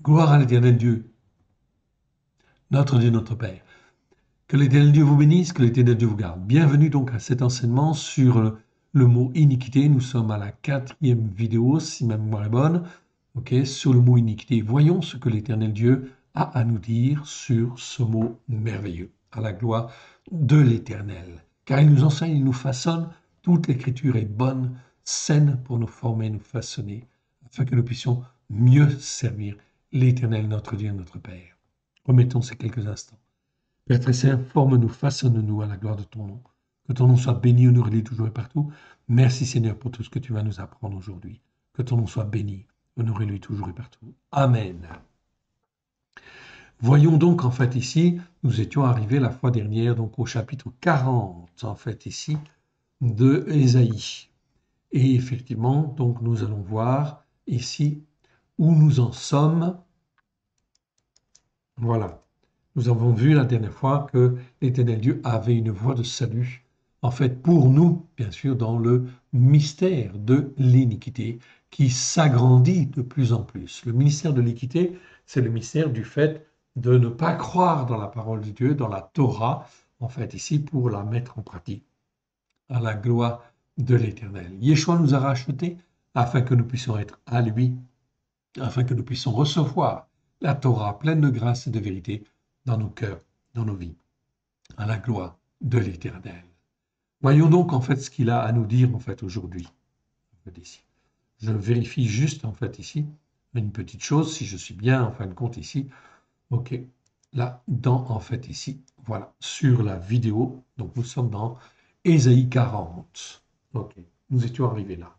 Gloire à l'Éternel Dieu, notre Dieu, notre Père. Que l'Éternel Dieu vous bénisse, que l'Éternel Dieu vous garde. Bienvenue donc à cet enseignement sur le mot iniquité. Nous sommes à la 4e vidéo, si ma mémoire est bonne, sur le mot iniquité. Voyons ce que l'Éternel Dieu a à nous dire sur ce mot merveilleux, à la gloire de l'Éternel. Car il nous enseigne, il nous façonne. Toute l'Écriture est bonne, saine pour nous former, nous façonner, afin que nous puissions mieux servir l'Éternel, notre Dieu, notre Père. Remettons ces quelques instants. Père très saint, forme-nous, façonne-nous à la gloire de ton nom. Que ton nom soit béni, honoré toujours et partout. Merci Seigneur pour tout ce que tu vas nous apprendre aujourd'hui. Que ton nom soit béni, honoré-lui toujours et partout. Amen. Voyons donc en fait ici, nous étions arrivés la fois dernière donc au chapitre 40 en fait ici de Ésaïe. Et effectivement, donc nous allons voir ici où nous en sommes. Voilà. Nous avons vu la dernière fois que l'Éternel Dieu avait une voie de salut, en fait pour nous, bien sûr, dans le mystère de l'iniquité qui s'agrandit de plus en plus. Le mystère de l'iniquité, c'est le mystère du fait de ne pas croire dans la parole de Dieu, dans la Torah, en fait ici, pour la mettre en pratique, à la gloire de l'Éternel. Yeshua nous a rachetés afin que nous puissions être à lui, afin que nous puissions recevoir la Torah pleine de grâce et de vérité dans nos cœurs, dans nos vies, à la gloire de l'Éternel. Voyons donc en fait ce qu'il a à nous dire en fait aujourd'hui. Je vérifie juste en fait ici une petite chose, si je suis bien en fin de compte ici. Ok, là, dans en fait ici, voilà, sur la vidéo. Donc nous sommes dans Ésaïe 40. Ok, nous étions arrivés là.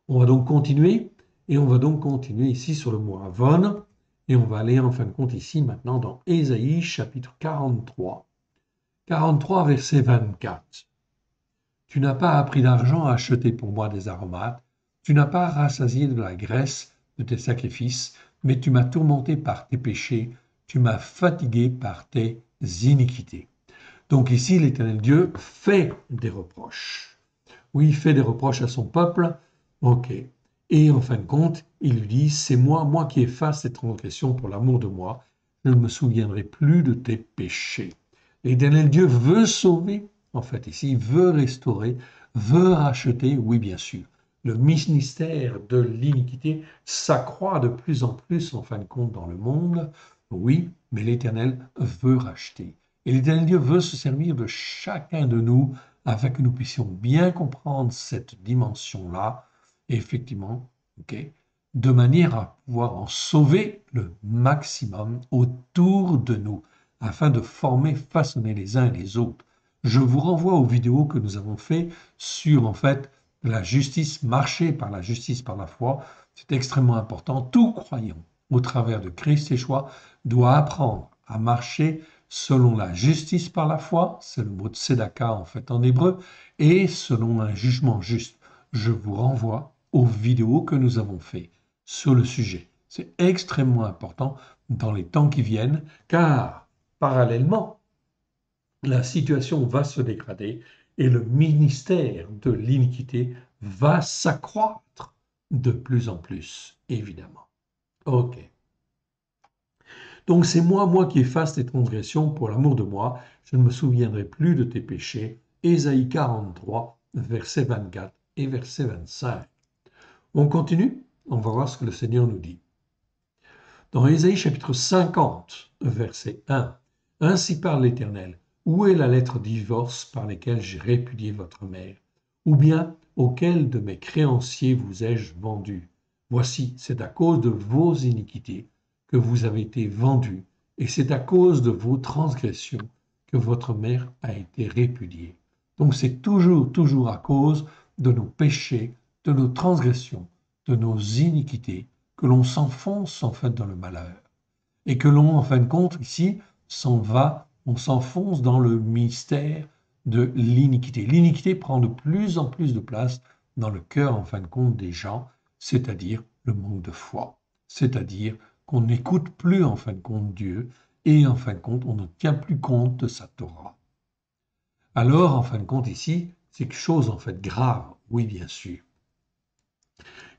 On va donc continuer, et on va donc continuer ici sur le mot Avon. Et on va aller en fin de compte ici maintenant dans Ésaïe chapitre 43. 43 verset 24. Tu n'as pas appris d'argent à acheter pour moi des aromates, tu n'as pas rassasié de la graisse de tes sacrifices, mais tu m'as tourmenté par tes péchés, tu m'as fatigué par tes iniquités. Donc ici, l'Éternel Dieu fait des reproches. Oui, il fait des reproches à son peuple, ok. Et en fin de compte, il lui dit, c'est moi qui efface tes transgressions pour l'amour de moi, je ne me souviendrai plus de tes péchés. L'Éternel Dieu veut sauver, en fait ici, veut restaurer, veut racheter, oui bien sûr. Le ministère de l'iniquité s'accroît de plus en plus, en fin de compte, dans le monde, oui, mais l'Éternel veut racheter. Et l'Éternel Dieu veut se servir de chacun de nous afin que nous puissions bien comprendre cette dimension-là, effectivement, de manière à pouvoir en sauver le maximum autour de nous, afin de former, façonner les uns et les autres. Je vous renvoie aux vidéos que nous avons fait sur, en fait, la justice, marcher par la justice, par la foi. C'est extrêmement important. Tout croyant, au travers de Christ Yeshua, doit apprendre à marcher selon la justice par la foi, c'est le mot de tzedaka en fait en hébreu, et selon un jugement juste. Je vous renvoie aux vidéos que nous avons fait sur le sujet. C'est extrêmement important dans les temps qui viennent, car parallèlement, la situation va se dégrader et le ministère de l'iniquité va s'accroître de plus en plus, évidemment. Ok. Donc c'est moi qui efface tes transgressions pour l'amour de moi, je ne me souviendrai plus de tes péchés. Ésaïe 43, verset 24 et verset 25. On continue, on va voir ce que le Seigneur nous dit. Dans Ésaïe chapitre 50, verset 1, « Ainsi parle l'Éternel, où est la lettre de divorce par laquelle j'ai répudié votre mère? Ou bien, auquel de mes créanciers vous ai-je vendu? Voici, c'est à cause de vos iniquités que vous avez été vendus, et c'est à cause de vos transgressions que votre mère a été répudiée. » Donc c'est toujours à cause de nos péchés, de nos transgressions, de nos iniquités, que l'on s'enfonce en fait dans le malheur. Et que l'on, en fin de compte, ici, on s'enfonce dans le mystère de l'iniquité. L'iniquité prend de plus en plus de place dans le cœur, en fin de compte, des gens, c'est-à-dire le manque de foi. C'est-à-dire qu'on n'écoute plus, en fin de compte, Dieu, et en fin de compte, on ne tient plus compte de sa Torah. Alors, en fin de compte, ici, c'est quelque chose, en fait, grave, oui, bien sûr.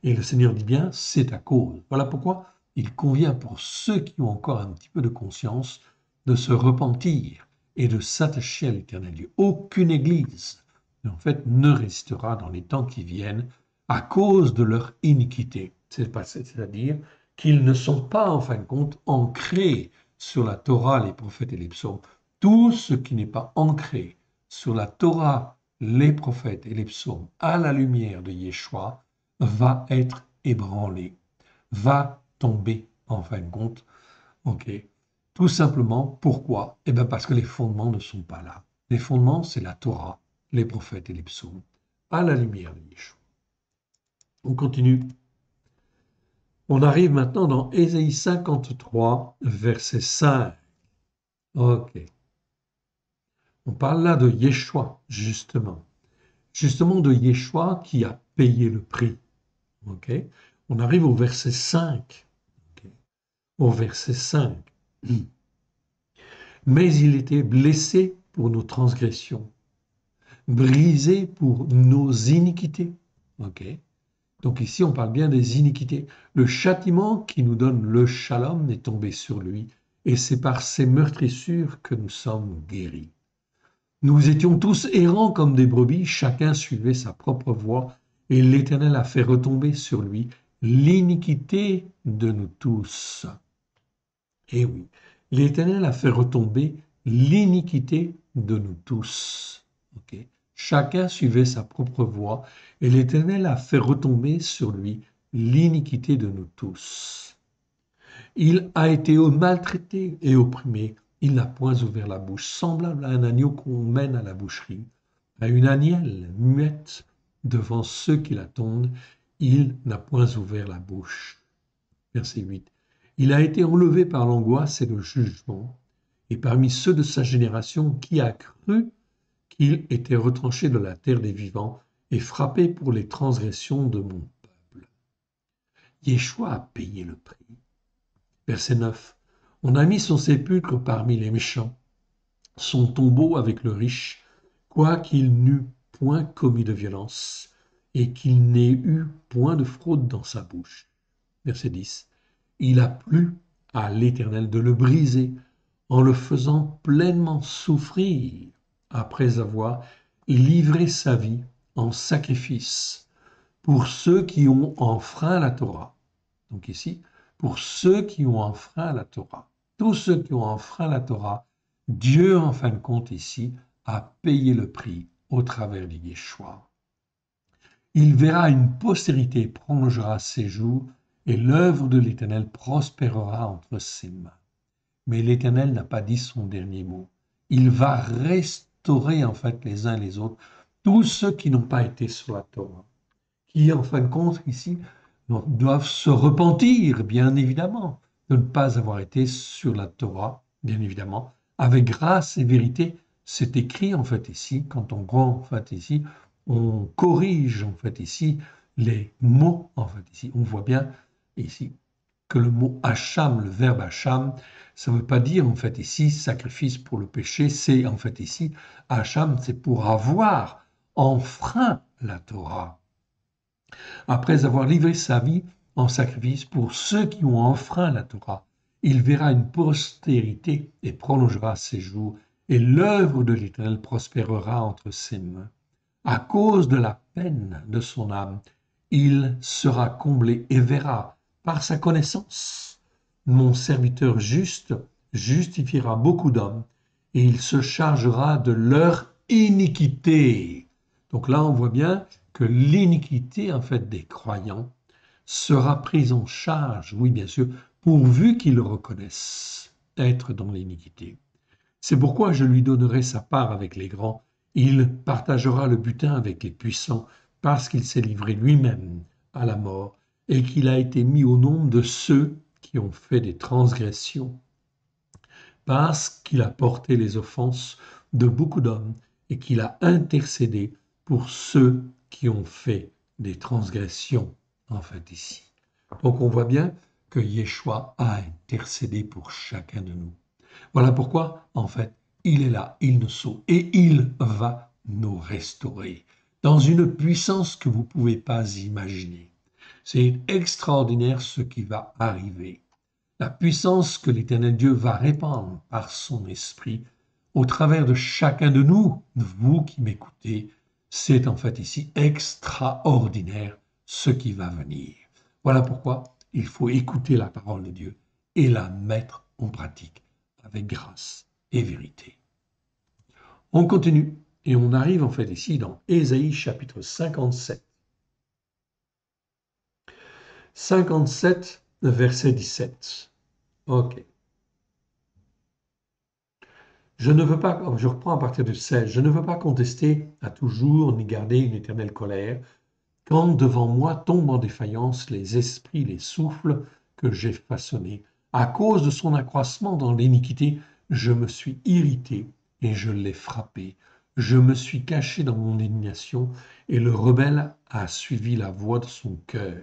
Et le Seigneur dit bien, c'est à cause. Voilà pourquoi il convient pour ceux qui ont encore un petit peu de conscience de se repentir et de s'attacher à l'Éternel Dieu. Aucune église, en fait, ne restera dans les temps qui viennent à cause de leur iniquité. C'est-à-dire qu'ils ne sont pas, en fin de compte, ancrés sur la Torah, les prophètes et les psaumes. Tout ce qui n'est pas ancré sur la Torah, les prophètes et les psaumes à la lumière de Yeshua va être ébranlé, va tomber, en fin de compte. Ok. Tout simplement, pourquoi? Eh bien parce que les fondements ne sont pas là. Les fondements, c'est la Torah, les prophètes et les psaumes, à la lumière de Yeshua. On continue. On arrive maintenant dans Ésaïe 53, verset 5. Ok. On parle là de Yeshua, justement. Justement de Yeshua qui a payé le prix. Ok. On arrive au verset 5. Okay. Au verset 5. Mais il était blessé pour nos transgressions, brisé pour nos iniquités. Ok. Donc ici, on parle bien des iniquités. Le châtiment qui nous donne le shalom est tombé sur lui, et c'est par ses meurtrissures que nous sommes guéris. Nous étions tous errants comme des brebis, chacun suivait sa propre voie, et l'Éternel a fait retomber sur lui l'iniquité de nous tous. Et oui, l'Éternel a fait retomber l'iniquité de nous tous. Okay. Chacun suivait sa propre voie, et l'Éternel a fait retomber sur lui l'iniquité de nous tous. Il a été maltraité et opprimé, il n'a point ouvert la bouche, semblable à un agneau qu'on mène à la boucherie, à une agnelle muette devant ceux qui l'attendent, il n'a point ouvert la bouche. Verset 8. Il a été enlevé par l'angoisse et le jugement, et parmi ceux de sa génération, qui a cru qu'il était retranché de la terre des vivants et frappé pour les transgressions de mon peuple. Yeshua a payé le prix. Verset 9. On a mis son sépulcre parmi les méchants, son tombeau avec le riche, quoiqu'il n'eût point commis de violence et qu'il n'ait eu point de fraude dans sa bouche. Verset 10. Il a plu à l'Éternel de le briser en le faisant pleinement souffrir après avoir livré sa vie en sacrifice pour ceux qui ont enfreint la Torah. Donc ici, pour ceux qui ont enfreint la Torah. Tous ceux qui ont enfreint la Torah, Dieu, en fin de compte, ici, a payé le prix au travers de Yeshua. Il verra une postérité, prolongera ses jours, et l'œuvre de l'Éternel prospérera entre ses mains. Mais l'Éternel n'a pas dit son dernier mot. Il va restaurer, en fait, les uns les autres, tous ceux qui n'ont pas été sur la Torah, qui, en fin de compte, ici, doivent se repentir, bien évidemment, de ne pas avoir été sur la Torah, bien évidemment, avec grâce et vérité. C'est écrit, en fait, ici, quand on prend, en fait, ici, on corrige, en fait, ici, les mots, en fait, ici. On voit bien, ici, que le mot hacham, le verbe hacham, ça ne veut pas dire, en fait, ici, sacrifice pour le péché, c'est, en fait, ici, hacham, c'est pour avoir enfreint la Torah. Après avoir livré sa vie en sacrifice pour ceux qui ont enfreint la Torah, il verra une postérité et prolongera ses jours, et l'œuvre de l'Éternel prospérera entre ses mains. À cause de la peine de son âme, il sera comblé et verra par sa connaissance. Mon serviteur juste justifiera beaucoup d'hommes, et il se chargera de leur iniquité. Donc là, on voit bien que l'iniquité, en fait, des croyants sera prise en charge, oui, bien sûr, pourvu qu'ils reconnaissent être dans l'iniquité. C'est pourquoi je lui donnerai sa part avec les grands. Il partagera le butin avec les puissants, parce qu'il s'est livré lui-même à la mort et qu'il a été mis au nombre de ceux qui ont fait des transgressions, parce qu'il a porté les offenses de beaucoup d'hommes et qu'il a intercédé pour ceux qui ont fait des transgressions, en fait, ici. Donc on voit bien que Yeshua a intercédé pour chacun de nous. Voilà pourquoi, en fait, il est là, il nous sauve et il va nous restaurer dans une puissance que vous ne pouvez pas imaginer. C'est extraordinaire ce qui va arriver. la puissance que l'Éternel Dieu va répandre par son esprit au travers de chacun de nous, vous qui m'écoutez, c'est en fait ici extraordinaire ce qui va venir. Voilà pourquoi il faut écouter la parole de Dieu et la mettre en pratique avec grâce et vérité. On continue et on arrive en fait ici dans Ésaïe chapitre 57. 57, verset 17. Ok. Je reprends à partir du 16. Je ne veux pas contester à toujours ni garder une éternelle colère, quand devant moi tombent en défaillance les esprits, les souffles que j'ai façonnés. À cause de son accroissement dans l'iniquité, je me suis irrité et je l'ai frappé. Je me suis caché dans mon indignation et le rebelle a suivi la voix de son cœur.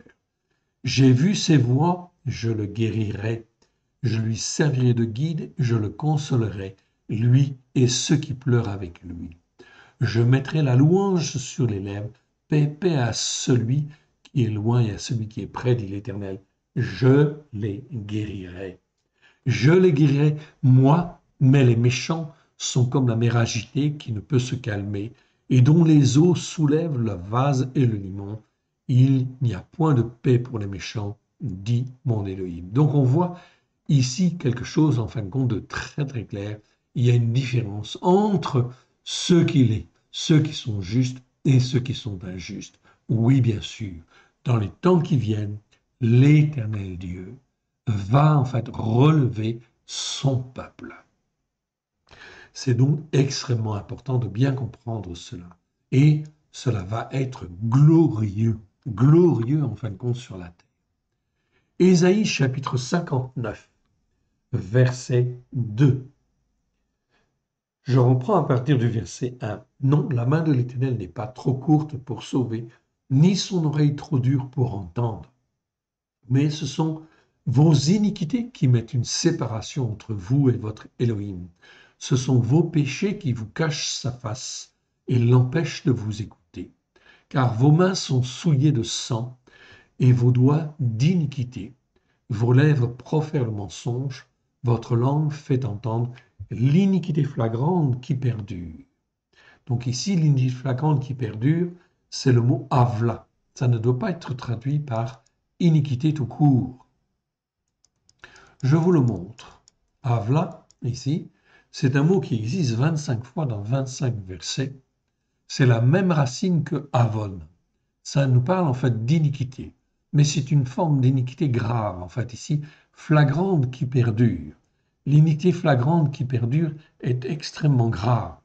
J'ai vu ses voies, je le guérirai. Je lui servirai de guide, je le consolerai, lui et ceux qui pleurent avec lui. Je mettrai la louange sur les lèvres, paix à celui qui est loin et à celui qui est près, dit l'Éternel. Je les guérirai. Je les guérirai, moi, mais les méchants sont comme la mer agitée qui ne peut se calmer et dont les eaux soulèvent le vase et le limon. Il n'y a point de paix pour les méchants, dit mon Élohim. Donc on voit ici quelque chose, en fin de compte, de très très clair. Il y a une différence entre ceux qui sont justes et ceux qui sont injustes. Oui, bien sûr, dans les temps qui viennent, l'Éternel Dieu va en fait relever son peuple. C'est donc extrêmement important de bien comprendre cela. Et cela va être glorieux, glorieux en fin de compte sur la terre. Ésaïe chapitre 59, verset 2. Je reprends à partir du verset 1. Non, la main de l'Éternel n'est pas trop courte pour sauver, ni son oreille trop dure pour entendre. Mais ce sont vos iniquités qui mettent une séparation entre vous et votre Elohim. Ce sont vos péchés qui vous cachent sa face et l'empêchent de vous écouter. Car vos mains sont souillées de sang et vos doigts d'iniquité. Vos lèvres profèrent le mensonge, votre langue fait entendre l'iniquité flagrante qui perdure. Donc ici, l'iniquité flagrante qui perdure, c'est le mot avla. Ça ne doit pas être traduit par iniquité tout court. Je vous le montre. Avla, ici, c'est un mot qui existe 25 fois dans 25 versets. C'est la même racine que avon. Ça nous parle en fait d'iniquité. Mais c'est une forme d'iniquité grave, en fait ici, flagrante qui perdure. L'iniquité flagrante qui perdure est extrêmement grave.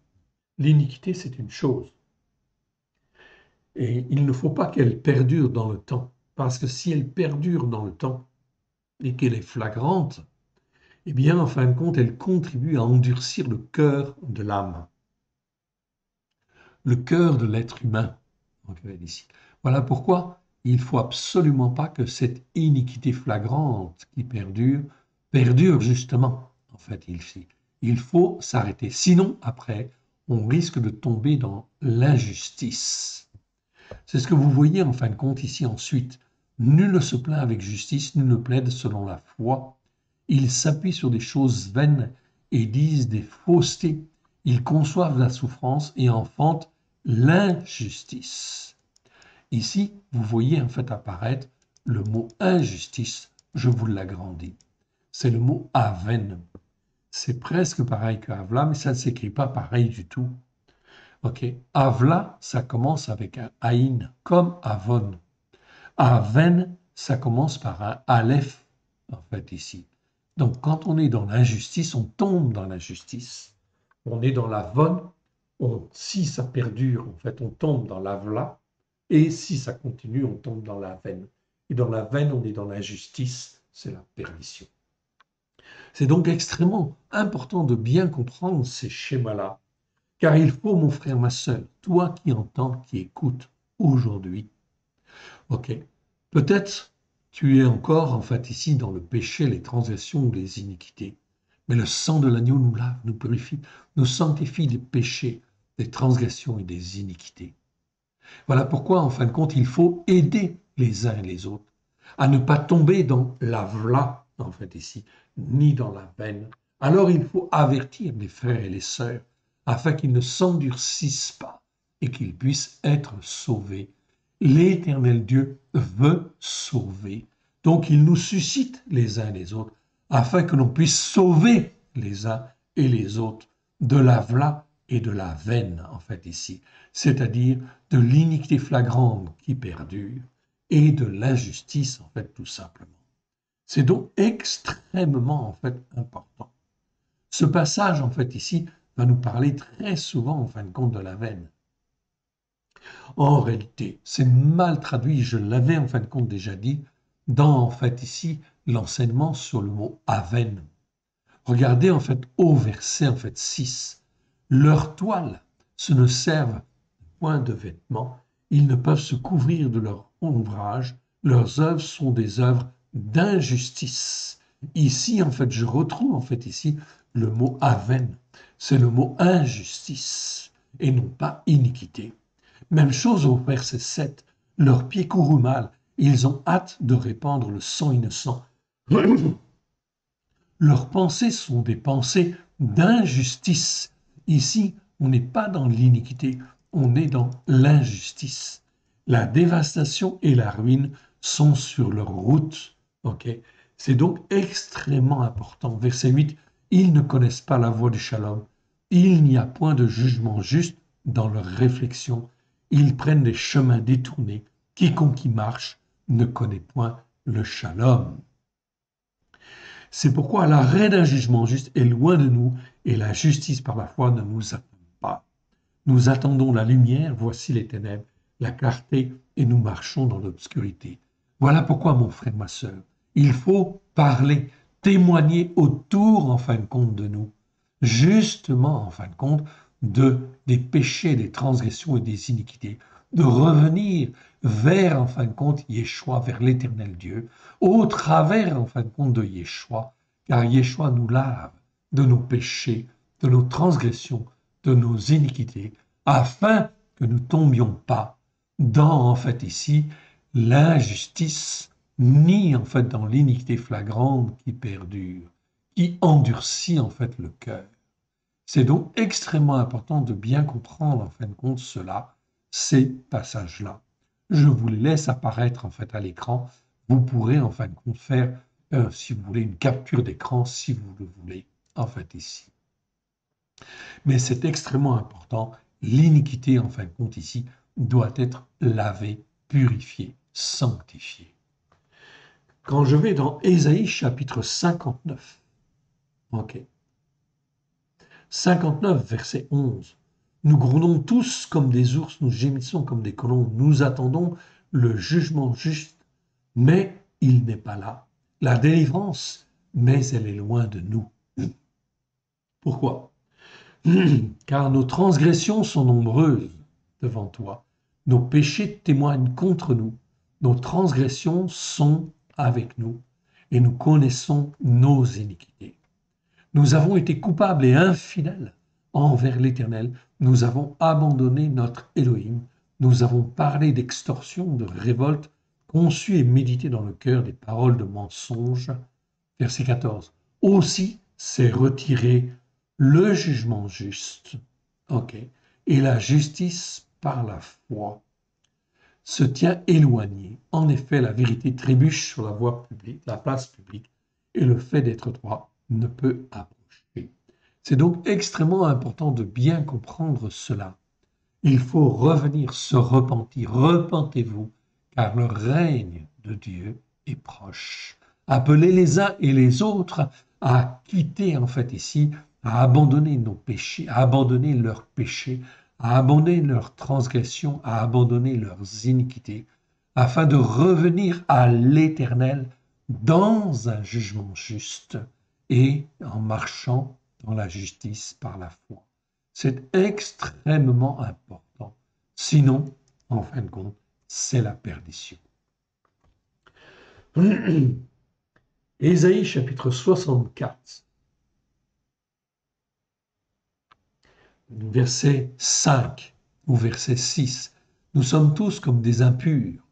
L'iniquité, c'est une chose. Et il ne faut pas qu'elle perdure dans le temps, parce que si elle perdure dans le temps et qu'elle est flagrante, eh bien, en fin de compte, elle contribue à endurcir le cœur de l'âme, le cœur de l'être humain. Ici. Voilà pourquoi il ne faut absolument pas que cette iniquité flagrante qui perdure justement, en fait, ici. Il faut s'arrêter. Sinon, après, on risque de tomber dans l'injustice. C'est ce que vous voyez en fin de compte ici ensuite. Nul ne se plaint avec justice, nul ne plaide selon la foi. Ils s'appuient sur des choses vaines et disent des faussetés. Ils conçoivent la souffrance et enfantent l'injustice. Ici, vous voyez en fait apparaître le mot injustice, je vous l'agrandis. C'est le mot aven. C'est presque pareil que avla, mais ça ne s'écrit pas pareil du tout. Ok, avla, ça commence avec un aïn, comme avon. Aven, ça commence par un aleph, en fait, ici. Donc, quand on est dans l'injustice, on tombe dans l'injustice. On est dans l'avon, si ça perdure, en fait, on tombe dans l'avla. Et si ça continue, on tombe dans la veine. Et dans la veine, on est dans l'injustice, c'est la perdition. C'est donc extrêmement important de bien comprendre ces schémas-là, car il faut, mon frère, ma sœur, toi qui entends, qui écoutes aujourd'hui, ok, peut-être tu es encore, en fait, ici, dans le péché, les transgressions ou les iniquités, mais le sang de l'agneau nous lave, nous purifie, nous sanctifie des péchés, des transgressions et des iniquités. Voilà pourquoi, en fin de compte, il faut aider les uns et les autres à ne pas tomber dans l'avla, en fait ici, ni dans la veine. Alors il faut avertir les frères et les sœurs afin qu'ils ne s'endurcissent pas et qu'ils puissent être sauvés. L'Éternel Dieu veut sauver. Donc il nous suscite les uns les autres afin que l'on puisse sauver les uns et les autres de la v'là et de la veine, en fait, ici, c'est-à-dire de l'iniquité flagrante qui perdure et de l'injustice, en fait, tout simplement. C'est donc extrêmement, en fait, important. Ce passage, en fait, ici, va nous parler très souvent, en fin de compte, de la veine. En réalité, c'est mal traduit, je l'avais, en fin de compte, déjà dit, dans, en fait, ici, l'enseignement sur le mot aven. Regardez, en fait, au verset, en fait, 6. Leurs toiles, ce ne servent point de vêtements, ils ne peuvent se couvrir de leur ouvrage, leurs œuvres sont des œuvres d'injustice. Ici, en fait, je retrouve, en fait, ici, le mot aven, c'est le mot injustice, et non pas iniquité. Même chose au verset 7, leurs pieds courent mal, ils ont hâte de répandre le sang innocent. Leurs pensées sont des pensées d'injustice. Ici, on n'est pas dans l'iniquité, on est dans l'injustice. La dévastation et la ruine sont sur leur route. Okay? C'est donc extrêmement important. Verset 8, ils ne connaissent pas la voie du shalom. Il n'y a point de jugement juste dans leur réflexion. Ils prennent des chemins détournés. Quiconque y marche ne connaît point le shalom. C'est pourquoi l'arrêt d'un jugement juste est loin de nous et la justice par la foi ne nous attend pas. Nous attendons la lumière, voici les ténèbres, la clarté et nous marchons dans l'obscurité. Voilà pourquoi, mon frère, ma sœur, il faut parler, témoigner autour, en fin de compte, de nous, justement, en fin de compte, des péchés, des transgressions et des iniquités, de revenir vers, en fin de compte, Yeshua, vers l'éternel Dieu, au travers, en fin de compte, de Yeshua, car Yeshua nous lave de nos péchés, de nos transgressions, de nos iniquités, afin que nous ne tombions pas dans, en fait, ici, l'injustice, ni, en fait, dans l'iniquité flagrante qui perdure, qui endurcit, en fait, le cœur. C'est donc extrêmement important de bien comprendre, en fin de compte, cela, ces passages-là. Je vous les laisse apparaître, en fait, à l'écran. Vous pourrez, en fin de compte, faire, si vous voulez, une capture d'écran, si vous le voulez, en fait, ici. Mais c'est extrêmement important. L'iniquité, en fin de compte, ici, doit être lavée, purifiée, sanctifiée. Quand je vais dans Ésaïe chapitre 59, ok, 59, verset 11, nous grondons tous comme des ours, nous gémissons comme des colons, nous attendons le jugement juste, mais il n'est pas là. La délivrance, mais elle est loin de nous. Pourquoi? Car nos transgressions sont nombreuses devant toi. Nos péchés témoignent contre nous. Nos transgressions sont avec nous et nous connaissons nos iniquités. Nous avons été coupables et infidèles envers l'Éternel. Nous avons abandonné notre Élohim. Nous avons parlé d'extorsion, de révolte, conçu et médité dans le cœur des paroles de mensonge. Verset 14. Aussi s'est retiré le jugement juste, et la justice par la foi se tient éloignée. En effet, la vérité trébuche sur la voie publique, la place publique, et le fait d'être droit ne peut approcher. C'est donc extrêmement important de bien comprendre cela. Il faut revenir, se repentir. Repentez-vous, car le règne de Dieu est proche. Appelez les uns et les autres à quitter, en fait, ici, à abandonner nos péchés, à abandonner leurs péchés, à abandonner leurs transgressions, à abandonner leurs iniquités, afin de revenir à l'Éternel dans un jugement juste et en marchant dans la justice par la foi. C'est extrêmement important. Sinon, en fin de compte, c'est la perdition. Ésaïe chapitre 64, verset 5 ou verset 6. Nous sommes tous comme des impurs.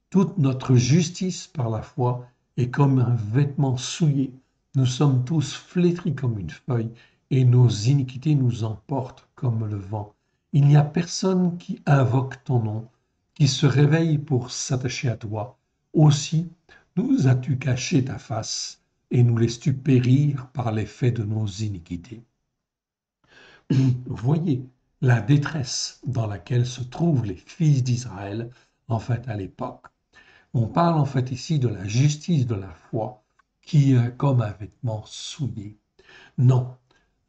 Toute notre justice par la foi et comme un vêtement souillé. Nous sommes tous flétris comme une feuille, et nos iniquités nous emportent comme le vent. Il n'y a personne qui invoque ton nom, qui se réveille pour s'attacher à toi. Aussi nous as-tu caché ta face, et nous laisses-tu périr par l'effet de nos iniquités. Voyez la détresse dans laquelle se trouvent les fils d'Israël, en fait, à l'époque. On parle en fait ici de la justice de la foi qui est comme un vêtement souillé. Non,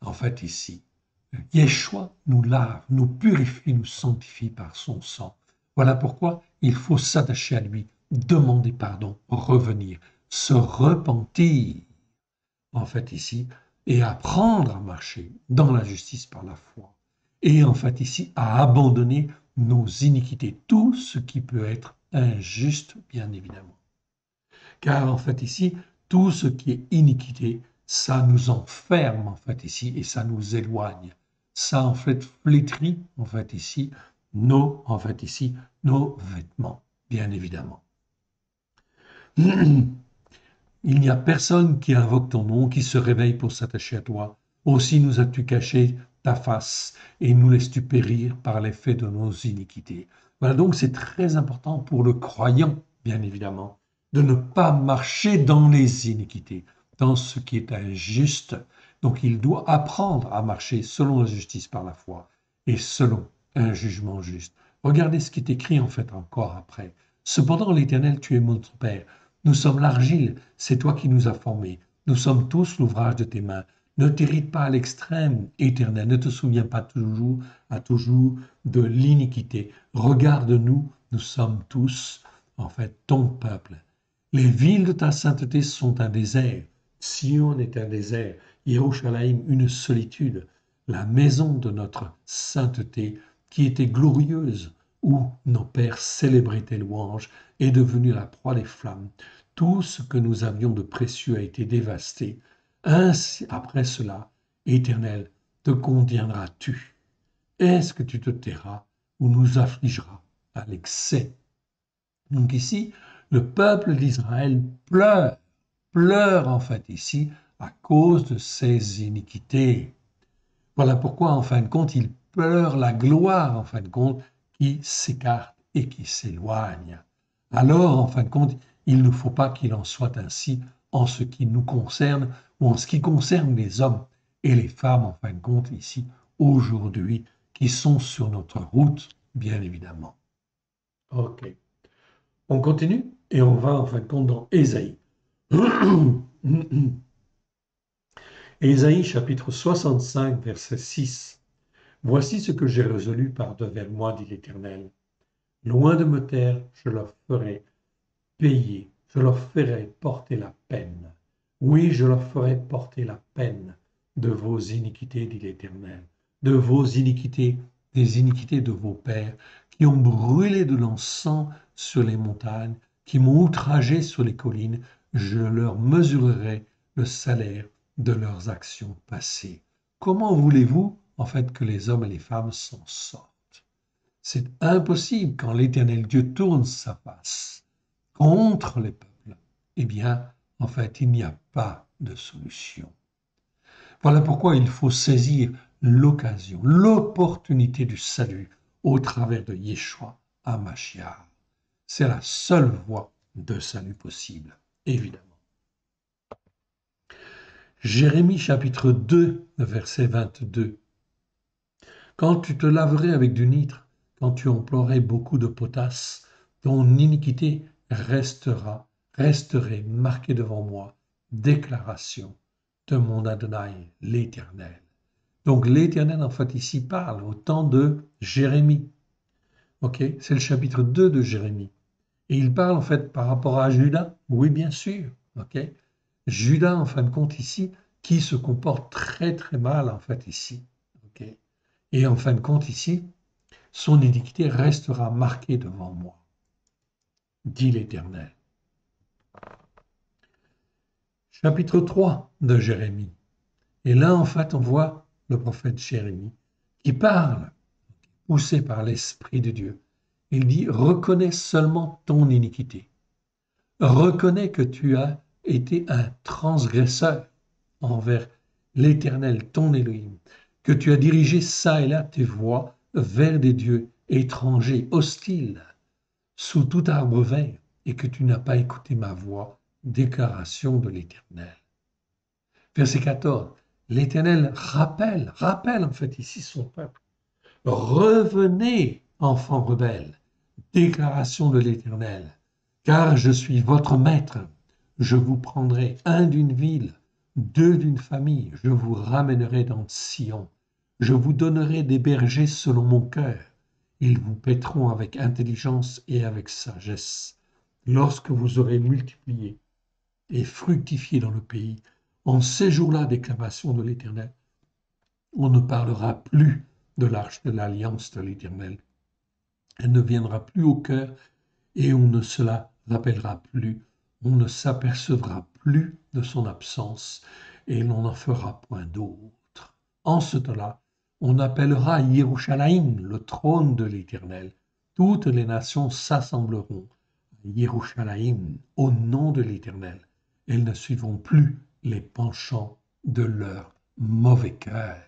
en fait ici, Yeshua nous lave, nous purifie, nous sanctifie par son sang. Voilà pourquoi il faut s'attacher à lui, demander pardon, revenir, se repentir, en fait ici, et apprendre à marcher dans la justice par la foi. Et en fait ici, à abandonner nos iniquités, tout ce qui peut être injuste, bien évidemment. Car en fait ici, tout ce qui est iniquité, ça nous enferme en fait ici et ça nous éloigne. Ça en fait flétrit en fait ici nos vêtements, bien évidemment. Il n'y a personne qui invoque ton nom, qui se réveille pour s'attacher à toi. Aussi nous as-tu caché ta face et nous laisses-tu périr par l'effet de nos iniquités. Voilà, donc c'est très important pour le croyant, bien évidemment, de ne pas marcher dans les iniquités, dans ce qui est injuste. Donc il doit apprendre à marcher selon la justice par la foi et selon un jugement juste. Regardez ce qui est écrit en fait encore après. Cependant, l'Éternel, tu es notre Père. Nous sommes l'argile, c'est toi qui nous as formés. Nous sommes tous l'ouvrage de tes mains. Ne t'irrite pas à l'extrême, Éternel, ne te souviens pas toujours de l'iniquité. Regarde-nous, nous sommes tous, en fait, ton peuple. Les villes de ta sainteté sont un désert. Sion est un désert. Yerushalayim, une solitude. La maison de notre sainteté, qui était glorieuse, où nos pères célébraient tes louanges, est devenue la proie des flammes. Tout ce que nous avions de précieux a été dévasté. Ainsi, après cela, Éternel, te conviendras-tu? Est-ce que tu te tairas ou nous affligeras à l'excès? Donc ici, le peuple d'Israël pleure en fait ici à cause de ses iniquités. Voilà pourquoi en fin de compte, il pleure la gloire en fin de compte qui s'écarte et qui s'éloigne. Alors, en fin de compte, il ne faut pas qu'il en soit ainsi en ce qui nous concerne ou en ce qui concerne les hommes et les femmes, en fin de compte, ici, aujourd'hui, qui sont sur notre route, bien évidemment. Ok. On continue et on va, en fin de compte, dans Ésaïe. Ésaïe, chapitre 65, verset 6. Voici ce que j'ai résolu par devers moi, dit l'Éternel. Loin de me taire, je leur ferai payer, je leur ferai porter la peine. Oui, je leur ferai porter la peine de vos iniquités, dit l'Éternel, de vos iniquités, des iniquités de vos pères, qui ont brûlé de l'encens sur les montagnes, qui m'ont outragé sur les collines, je leur mesurerai le salaire de leurs actions passées. Comment voulez-vous, en fait, que les hommes et les femmes s'en sortent? C'est impossible quand l'Éternel Dieu tourne sa face contre les peuples. Eh bien, en fait, il n'y a pas de solution. Voilà pourquoi il faut saisir l'occasion, l'opportunité du salut au travers de Yeshua HaMashiach. C'est la seule voie de salut possible, évidemment. Jérémie chapitre 2, verset 22. Quand tu te laverais avec du nitre, quand tu emploierais beaucoup de potasse, ton iniquité resterait marquée devant moi. Déclaration de mon Adonai, l'Éternel. Donc l'Éternel, en fait, ici parle au temps de Jérémie. Ok, c'est le chapitre 2 de Jérémie. Et il parle, en fait, par rapport à Judas. Oui, bien sûr. Ok, Judas, en fin de compte, ici, qui se comporte très, très mal, en fait, ici. Ok. Et en fin de compte, ici, son iniquité restera marquée devant moi, dit l'Éternel. Chapitre 3 de Jérémie. Et là, en fait, on voit le prophète Jérémie qui parle, poussé par l'Esprit de Dieu. Il dit, reconnais seulement ton iniquité. Reconnais que tu as été un transgresseur envers l'Éternel, ton Élohim, que tu as dirigé çà et là tes voies vers des dieux étrangers, hostiles, sous tout arbre vert, et que tu n'as pas écouté ma voix, déclaration de l'Éternel. Verset 14, l'Éternel rappelle en fait ici son peuple. Revenez, enfants rebelles, déclaration de l'Éternel, car je suis votre maître. Je vous prendrai un d'une ville, deux d'une famille, je vous ramènerai dans Sion. Je vous donnerai des bergers selon mon cœur. Ils vous paîtront avec intelligence et avec sagesse. Lorsque vous aurez multiplié et fructifié dans le pays, en ces jours-là déclamation de l'Éternel, on ne parlera plus de l'arche de l'alliance de l'Éternel. Elle ne viendra plus au cœur et on ne se la rappellera plus. On ne s'apercevra plus de son absence et l'on n'en fera point d'autre. En ce temps-là, on appellera Yerushalayim, le trône de l'Éternel. Toutes les nations s'assembleront à Yerushalayim au nom de l'Éternel. Elles ne suivront plus les penchants de leur mauvais cœur.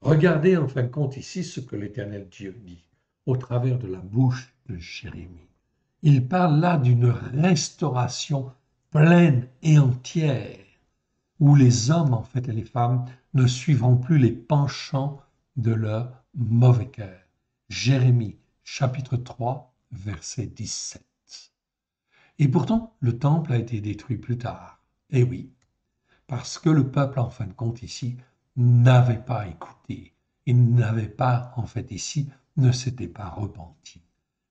Regardez en fin de compte ici ce que l'Éternel Dieu dit au travers de la bouche de Jérémie. Il parle là d'une restauration pleine et entière où les hommes en fait et les femmes ne suivront plus les penchants de leur mauvais cœur. Jérémie chapitre 3 verset 17. Et pourtant, le temple a été détruit plus tard. Eh oui, parce que le peuple, en fin de compte, ici, n'avait pas écouté. Il n'avait pas, en fait, ici, ne s'était pas repenti.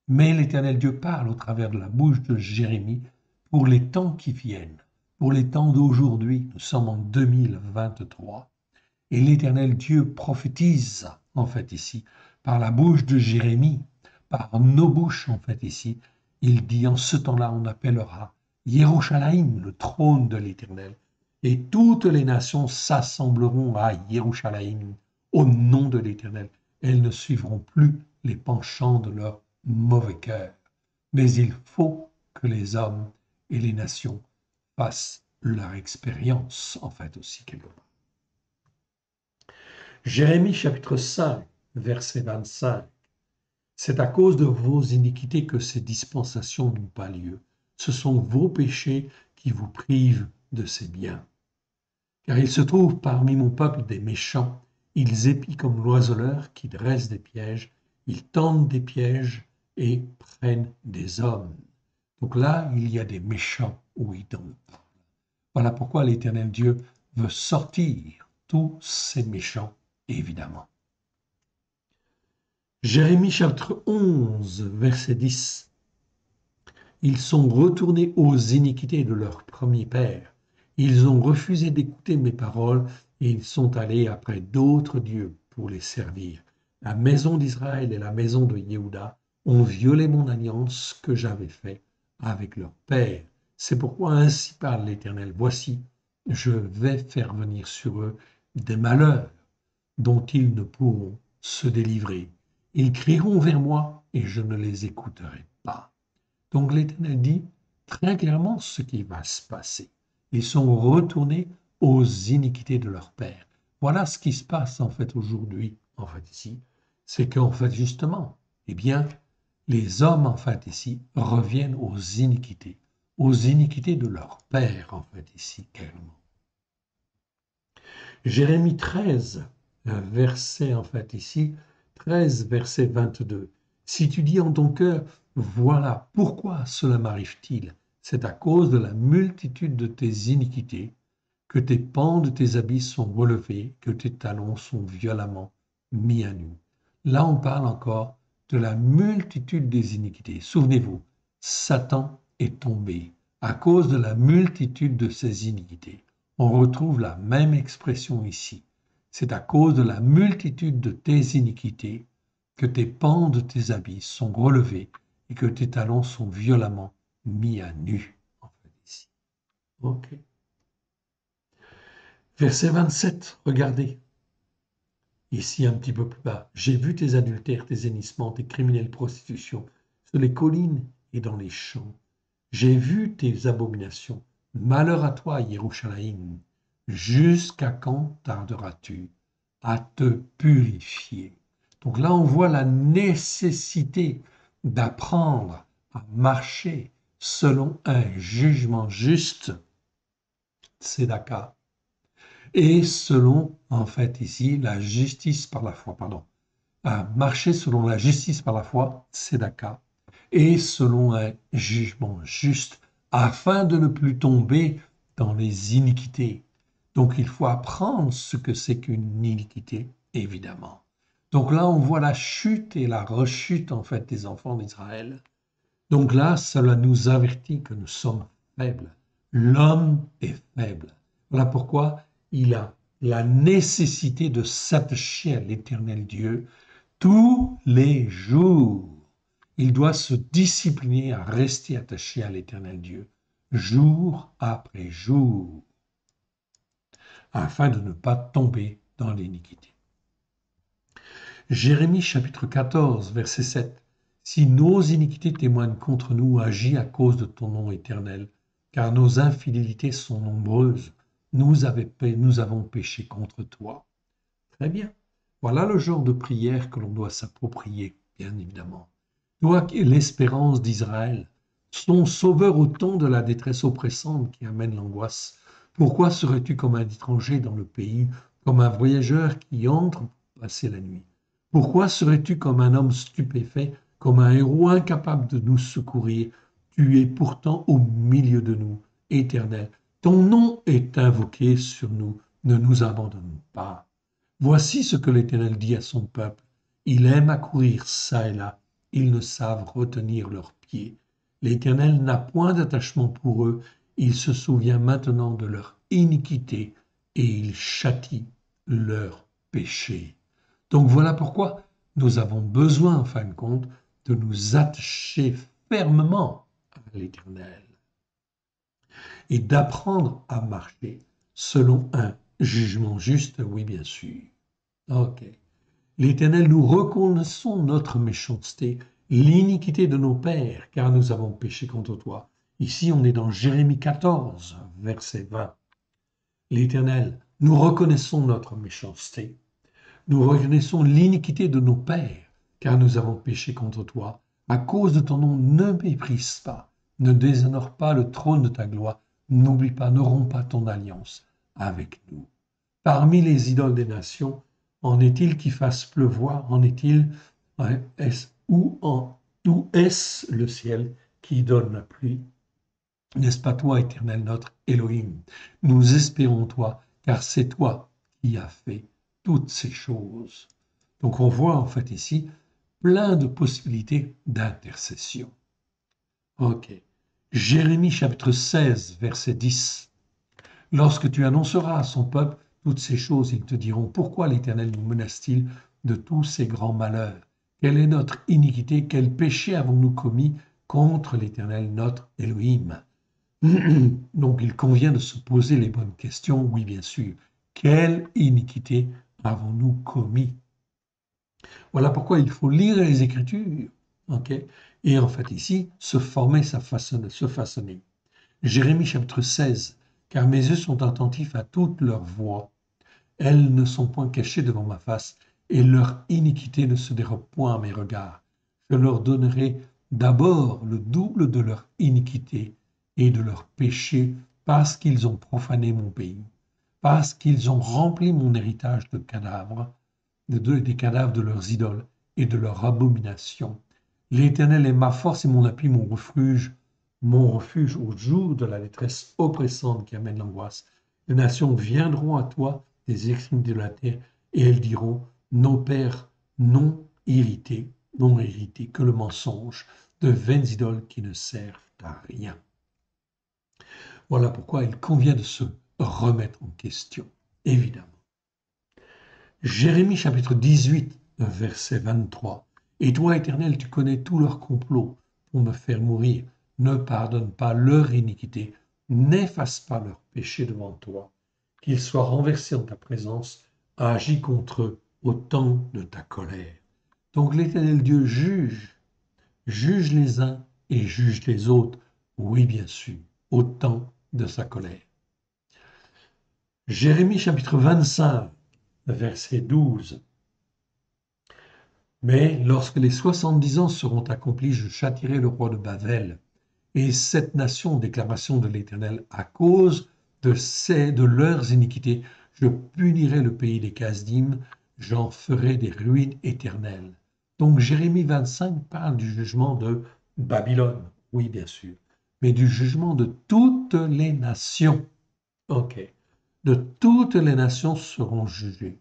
Mais l'Éternel Dieu parle au travers de la bouche de Jérémie pour les temps qui viennent, pour les temps d'aujourd'hui. Nous sommes en 2023. Et l'Éternel Dieu prophétise, en fait, ici, par la bouche de Jérémie, par nos bouches, en fait, ici. Il dit, en ce temps-là, on appellera Yerushalayim, le trône de l'Éternel. Et toutes les nations s'assembleront à Yerushalayim au nom de l'Éternel. Elles ne suivront plus les penchants de leur mauvais cœur. Mais il faut que les hommes et les nations fassent leur expérience, en fait, aussi quelque part. Jérémie chapitre 5, verset 25. C'est à cause de vos iniquités que ces dispensations n'ont pas lieu. Ce sont vos péchés qui vous privent de ces biens. Car il se trouve parmi mon peuple des méchants. Ils épient comme l'oiseleur qui dresse des pièges. Ils tendent des pièges et prennent des hommes. Donc là, il y a des méchants, oui, dans le peuple. Voilà pourquoi l'Éternel Dieu veut sortir tous ces méchants, évidemment. Jérémie chapitre 11, verset 10. Ils sont retournés aux iniquités de leur premier père. Ils ont refusé d'écouter mes paroles et ils sont allés après d'autres dieux pour les servir. La maison d'Israël et la maison de Yehuda ont violé mon alliance que j'avais faite avec leur père. C'est pourquoi ainsi parle l'Éternel. Voici, je vais faire venir sur eux des malheurs dont ils ne pourront se délivrer. Ils crieront vers moi et je ne les écouterai pas. Donc l'Éternel dit très clairement ce qui va se passer. Ils sont retournés aux iniquités de leur père. Voilà ce qui se passe en fait aujourd'hui, en fait ici. C'est qu'en fait justement, eh bien, les hommes en fait ici reviennent aux iniquités de leur père en fait ici également. Jérémie 13, verset en fait ici, 13, verset 22. Si tu dis en ton cœur, voilà, pourquoi cela m'arrive-t-il? C'est à cause de la multitude de tes iniquités que tes pans de tes habits sont relevés, que tes talons sont violemment mis à nu. Là, on parle encore de la multitude des iniquités. Souvenez-vous, Satan est tombé à cause de la multitude de ses iniquités. On retrouve la même expression ici. C'est à cause de la multitude de tes iniquités que tes pans de tes habits sont relevés et que tes talons sont violemment mis à nu. En fait, ici. Ok. Verset 27, regardez. Ici, un petit peu plus bas. J'ai vu tes adultères, tes hennissements, tes criminelles prostitutions sur les collines et dans les champs. J'ai vu tes abominations. Malheur à toi, Yerushalayim. Jusqu'à quand tarderas-tu à te purifier? Donc là, on voit la nécessité d'apprendre à marcher selon un jugement juste, tzedaka, et selon, en fait, ici, la justice par la foi, pardon, à marcher selon la justice par la foi, tzedaka, et selon un jugement juste, afin de ne plus tomber dans les iniquités. Donc il faut apprendre ce que c'est qu'une iniquité, évidemment. Donc là, on voit la chute et la rechute, en fait, des enfants d'Israël. Donc là, cela nous avertit que nous sommes faibles. L'homme est faible. Voilà pourquoi il a la nécessité de s'attacher à l'Éternel Dieu tous les jours. Il doit se discipliner à rester attaché à l'Éternel Dieu, jour après jour, afin de ne pas tomber dans l'iniquité. Jérémie chapitre 14, verset 7. Si nos iniquités témoignent contre nous, agis à cause de ton nom éternel, car nos infidélités sont nombreuses. Nous avons péché contre toi. Très bien. Voilà le genre de prière que l'on doit s'approprier, bien évidemment. Toi qui es l'espérance d'Israël, son sauveur au temps de la détresse oppressante qui amène l'angoisse, pourquoi serais-tu comme un étranger dans le pays, comme un voyageur qui entre pour passer la nuit? Pourquoi serais-tu comme un homme stupéfait, comme un héros incapable de nous secourir? Tu es pourtant au milieu de nous, Éternel. Ton nom est invoqué sur nous, ne nous abandonne pas. Voici ce que l'Éternel dit à son peuple. Il aime à courir çà et là, ils ne savent retenir leurs pieds. L'Éternel n'a point d'attachement pour eux, il se souvient maintenant de leur iniquité et il châtie leurs péchés. Donc voilà pourquoi nous avons besoin, en fin de compte, de nous attacher fermement à l'Éternel et d'apprendre à marcher selon un jugement juste, oui bien sûr. Ok. L'Éternel, nous reconnaissons notre méchanceté, l'iniquité de nos pères, car nous avons péché contre toi. Ici, on est dans Jérémie 14, verset 20. L'Éternel, nous reconnaissons notre méchanceté. Nous reconnaissons l'iniquité de nos pères, car nous avons péché contre toi. À cause de ton nom, ne méprise pas, ne déshonore pas le trône de ta gloire, n'oublie pas, ne romps pas ton alliance avec nous. Parmi les idoles des nations, en est-il qui fasse pleuvoir? En est-il où est-ce le ciel qui donne la pluie? N'est-ce pas toi, Éternel, notre Elohim? Nous espérons toi, car c'est toi qui as fait toutes ces choses. Donc on voit en fait ici plein de possibilités d'intercession. Ok. Jérémie chapitre 16, verset 10. Lorsque tu annonceras à son peuple toutes ces choses, ils te diront, pourquoi l'Éternel nous menace-t-il de tous ces grands malheurs? Quelle est notre iniquité? Quel péché avons-nous commis contre l'Éternel, notre Elohim? Donc il convient de se poser les bonnes questions, oui bien sûr. Quelle iniquité avons-nous commis? Voilà pourquoi il faut lire les Écritures, ok? Et en fait ici, se former, se façonner. Jérémie chapitre 16, car mes yeux sont attentifs à toutes leurs voies. Elles ne sont point cachées devant ma face, et leur iniquité ne se dérobe point à mes regards. Je leur donnerai d'abord le double de leur iniquité et de leur péché, parce qu'ils ont profané mon pays, parce qu'ils ont rempli mon héritage de cadavres, des cadavres de leurs idoles et de leurs abominations. L'Éternel est ma force et mon appui, mon refuge au jour de la détresse oppressante qui amène l'angoisse. Les nations viendront à toi des extrémités de la terre, et elles diront, nos pères n'ont hérité que le mensonge, de vaines idoles qui ne servent à rien. Voilà pourquoi il convient de se remettre en question, évidemment. Jérémie chapitre 18, verset 23. Et toi, Éternel, tu connais tous leurs complots pour me faire mourir. Ne pardonne pas leur iniquité, n'efface pas leur péché devant toi, qu'ils soient renversés en ta présence, agis contre eux au temps de ta colère. Donc l'Éternel Dieu juge les uns et juge les autres Oui, bien sûr, au temps de sa colère. Jérémie chapitre 25, verset 12. Mais lorsque les 70 ans seront accomplis, je châtierai le roi de Babel et cette nation, déclaration de l'Éternel, à cause de leurs iniquités, je punirai le pays des Kasdim, j'en ferai des ruines éternelles. Donc Jérémie 25 parle du jugement de Babylone, oui bien sûr, mais du jugement de toutes les nations. Ok, de toutes les nations seront jugées.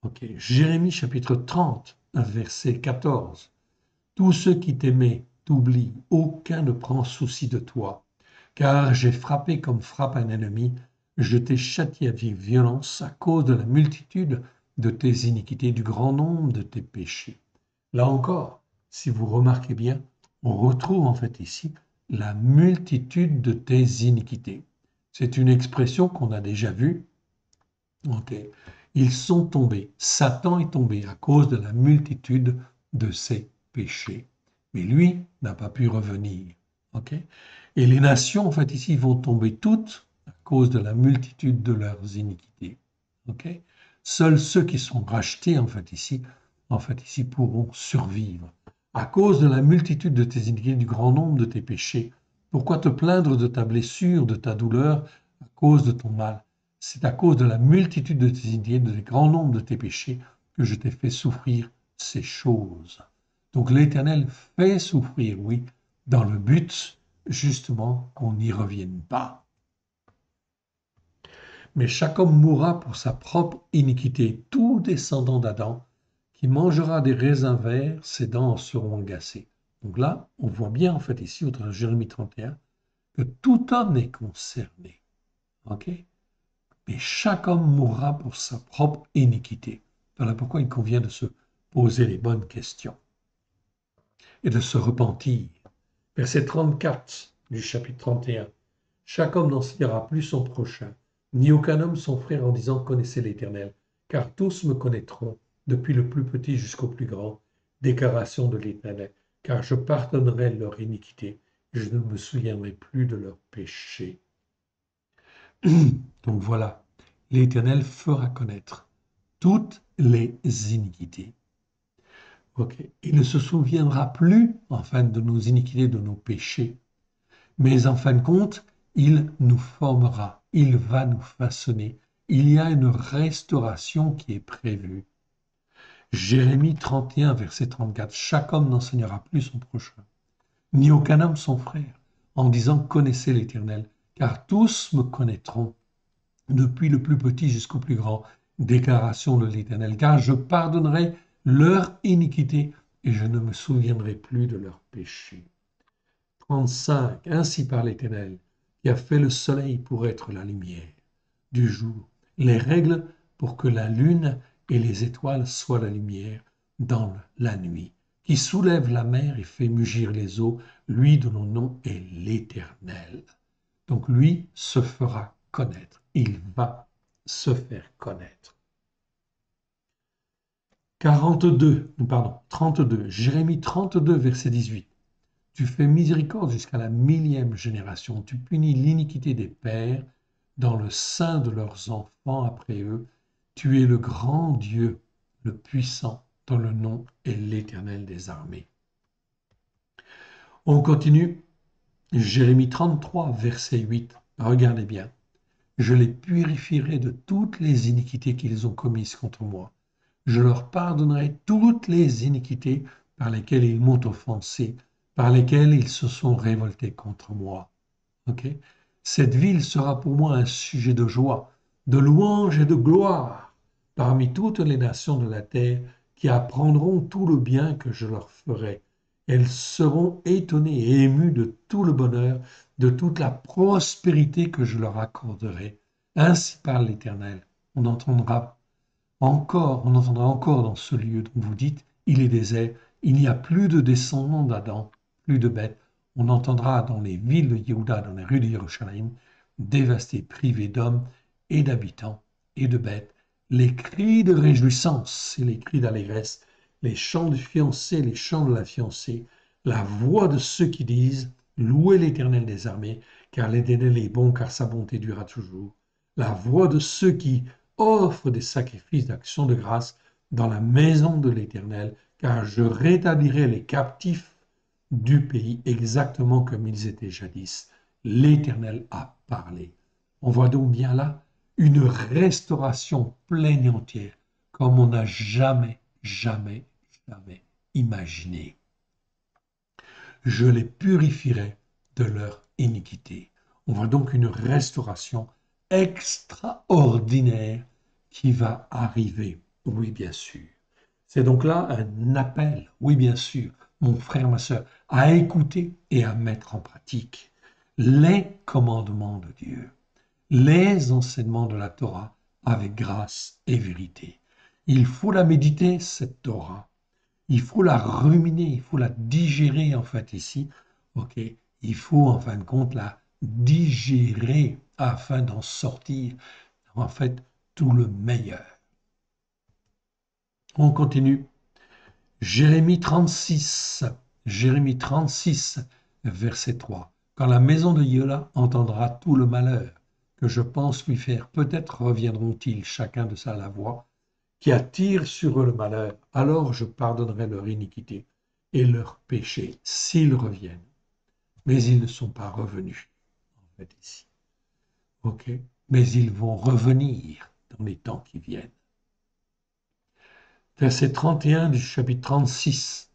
Ok, Jérémie chapitre 30, verset 14. Tous ceux qui t'aimaient t'oublient, aucun ne prend souci de toi. Car j'ai frappé comme frappe un ennemi, je t'ai châtié avec violence à cause de la multitude de tes iniquités, du grand nombre de tes péchés. Là encore, si vous remarquez bien, on retrouve en fait ici la multitude de tes iniquités. C'est une expression qu'on a déjà vue. Ok. Ils sont tombés, Satan est tombé à cause de la multitude de ses péchés. Mais lui n'a pas pu revenir. Ok. Et les nations, en fait, ici, vont tomber toutes à cause de la multitude de leurs iniquités. Ok. Seuls ceux qui sont rachetés, en fait, ici, pourront survivre. À cause de la multitude de tes iniquités, du grand nombre de tes péchés, pourquoi te plaindre de ta blessure, de ta douleur, à cause de ton mal? C'est à cause de la multitude de tes iniquités, du grand nombre de tes péchés, que je t'ai fait souffrir ces choses. Donc l'Éternel fait souffrir, oui, dans le but justement qu'on n'y revienne pas. Mais chaque homme mourra pour sa propre iniquité, tout descendant d'Adam, qui mangera des raisins verts, ses dents en seront agacées. Donc là, on voit bien en fait ici, au Jérémie 31, que tout homme est concerné. Ok? Mais chaque homme mourra pour sa propre iniquité. Voilà pourquoi il convient de se poser les bonnes questions et de se repentir. Verset 34 du chapitre 31. Chaque homme n'enseignera plus son prochain, ni aucun homme son frère en disant connaissez l'Éternel, car tous me connaîtront, depuis le plus petit jusqu'au plus grand. Déclaration de l'Éternel, car je pardonnerai leur iniquité, et je ne me souviendrai plus de leurs péchés. Donc voilà, l'Éternel fera connaître toutes les iniquités. Okay. Il ne se souviendra plus, enfin, de nos iniquités, de nos péchés, mais en fin de compte, il nous formera, il va nous façonner. Il y a une restauration qui est prévue. Jérémie 31, verset 34, chaque homme n'enseignera plus son prochain, ni aucun homme son frère, en disant connaissez l'Éternel, car tous me connaîtront, depuis le plus petit jusqu'au plus grand. Déclaration de l'Éternel, car je pardonnerai leur iniquité et je ne me souviendrai plus de leurs péchés. 35. Ainsi parle l'Éternel, qui a fait le soleil pour être la lumière du jour, les règles pour que la lune et les étoiles soient la lumière dans la nuit, qui soulève la mer et fait mugir les eaux, lui dont le nom est l'Éternel. Donc lui se fera connaître, il va se faire connaître. 32, Jérémie 32, verset 18. Tu fais miséricorde jusqu'à la 1000e génération, tu punis l'iniquité des pères dans le sein de leurs enfants après eux. Tu es le grand Dieu, le puissant, dont le nom est l'Éternel des armées. On continue. Jérémie 33, verset 8. Regardez bien. Je les purifierai de toutes les iniquités qu'ils ont commises contre moi. Je leur pardonnerai toutes les iniquités par lesquelles ils m'ont offensé, par lesquelles ils se sont révoltés contre moi. Okay? Cette ville sera pour moi un sujet de joie, de louange et de gloire parmi toutes les nations de la terre qui apprendront tout le bien que je leur ferai. Elles seront étonnées et émues de tout le bonheur, de toute la prospérité que je leur accorderai. Ainsi parle l'Éternel. On entendra encore dans ce lieu dont vous dites, il est désert, il n'y a plus de descendants d'Adam, plus de bêtes. On entendra dans les villes de Yehuda, dans les rues de Jérusalem, dévastées, privées d'hommes et d'habitants et de bêtes, les cris de réjouissance et les cris d'allégresse, les chants du fiancé, les chants de la fiancée, la voix de ceux qui disent Louez l'Éternel des armées, car l'Éternel est bon, car sa bonté durera toujours. La voix de ceux qui offrent des sacrifices d'action de grâce dans la maison de l'Éternel, car je rétablirai les captifs du pays exactement comme ils étaient jadis. L'Éternel a parlé. On voit donc bien là une restauration pleine et entière, comme on n'a jamais, jamais, jamais imaginé. Je les purifierai de leur iniquité. On voit donc une restauration extraordinaire qui va arriver. Oui, bien sûr. C'est donc là un appel, oui, bien sûr, mon frère, ma soeur, à écouter et à mettre en pratique les commandements de Dieu, les enseignements de la Torah avec grâce et vérité. Il faut la méditer, cette Torah. Il faut la ruminer, il faut la digérer en fait ici. Ok, il faut en fin de compte la digérer afin d'en sortir en fait tout le meilleur. On continue. Jérémie 36, verset 3. Quand la maison de Yola entendra tout le malheur que je pense lui faire, peut-être reviendront-ils chacun de sa voix qui attire sur eux le malheur, alors je pardonnerai leur iniquité et leur péché s'ils reviennent. Mais ils ne sont pas revenus, en fait, ici. OK? Mais ils vont revenir dans les temps qui viennent. Verset 31 du chapitre 36.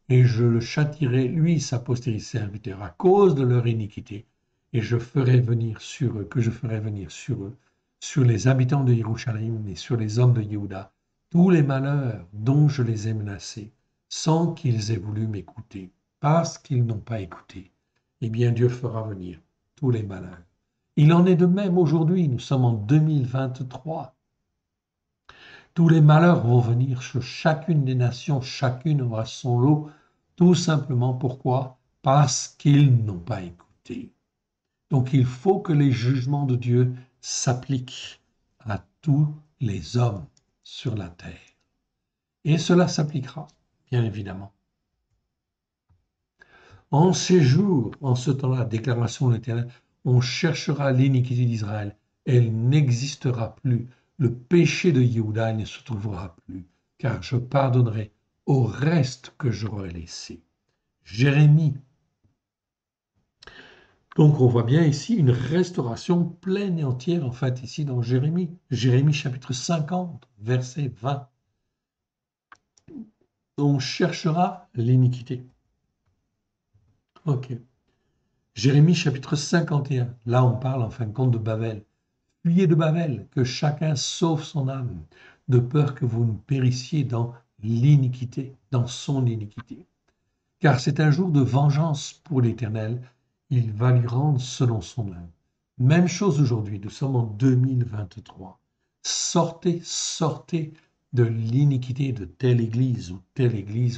Et je le châtirai, lui, sa postérité serviteur, à cause de leur iniquité, et je ferai venir sur eux, que je ferai venir sur eux, sur les habitants de Jérusalem et sur les hommes de Juda, tous les malheurs dont je les ai menacés, sans qu'ils aient voulu m'écouter, parce qu'ils n'ont pas écouté. Eh bien, Dieu fera venir tous les malheurs. Il en est de même aujourd'hui, nous sommes en 2023. Tous les malheurs vont venir sur chacune des nations, chacune aura son lot, tout simplement pourquoi? Parce qu'ils n'ont pas écouté. Donc il faut que les jugements de Dieu s'appliquent à tous les hommes sur la terre. Et cela s'appliquera, bien évidemment. En ces jours, en ce temps-là, déclaration de l'Éternel, on cherchera l'iniquité d'Israël. Elle n'existera plus. Le péché de Yehuda ne se trouvera plus, car je pardonnerai au reste que j'aurai laissé. Jérémie. Donc on voit bien ici une restauration pleine et entière, en fait, ici dans Jérémie. Jérémie chapitre 50, verset 20. On cherchera l'iniquité. Ok. Jérémie chapitre 51. Là, on parle en fin de compte de Babel. Fuyez de Babel, que chacun sauve son âme, de peur que vous ne périssiez dans l'iniquité, dans son iniquité. Car c'est un jour de vengeance pour l'Éternel, il va lui rendre selon son âme. Même chose aujourd'hui, nous sommes en 2023. Sortez, sortez de l'iniquité de telle église ou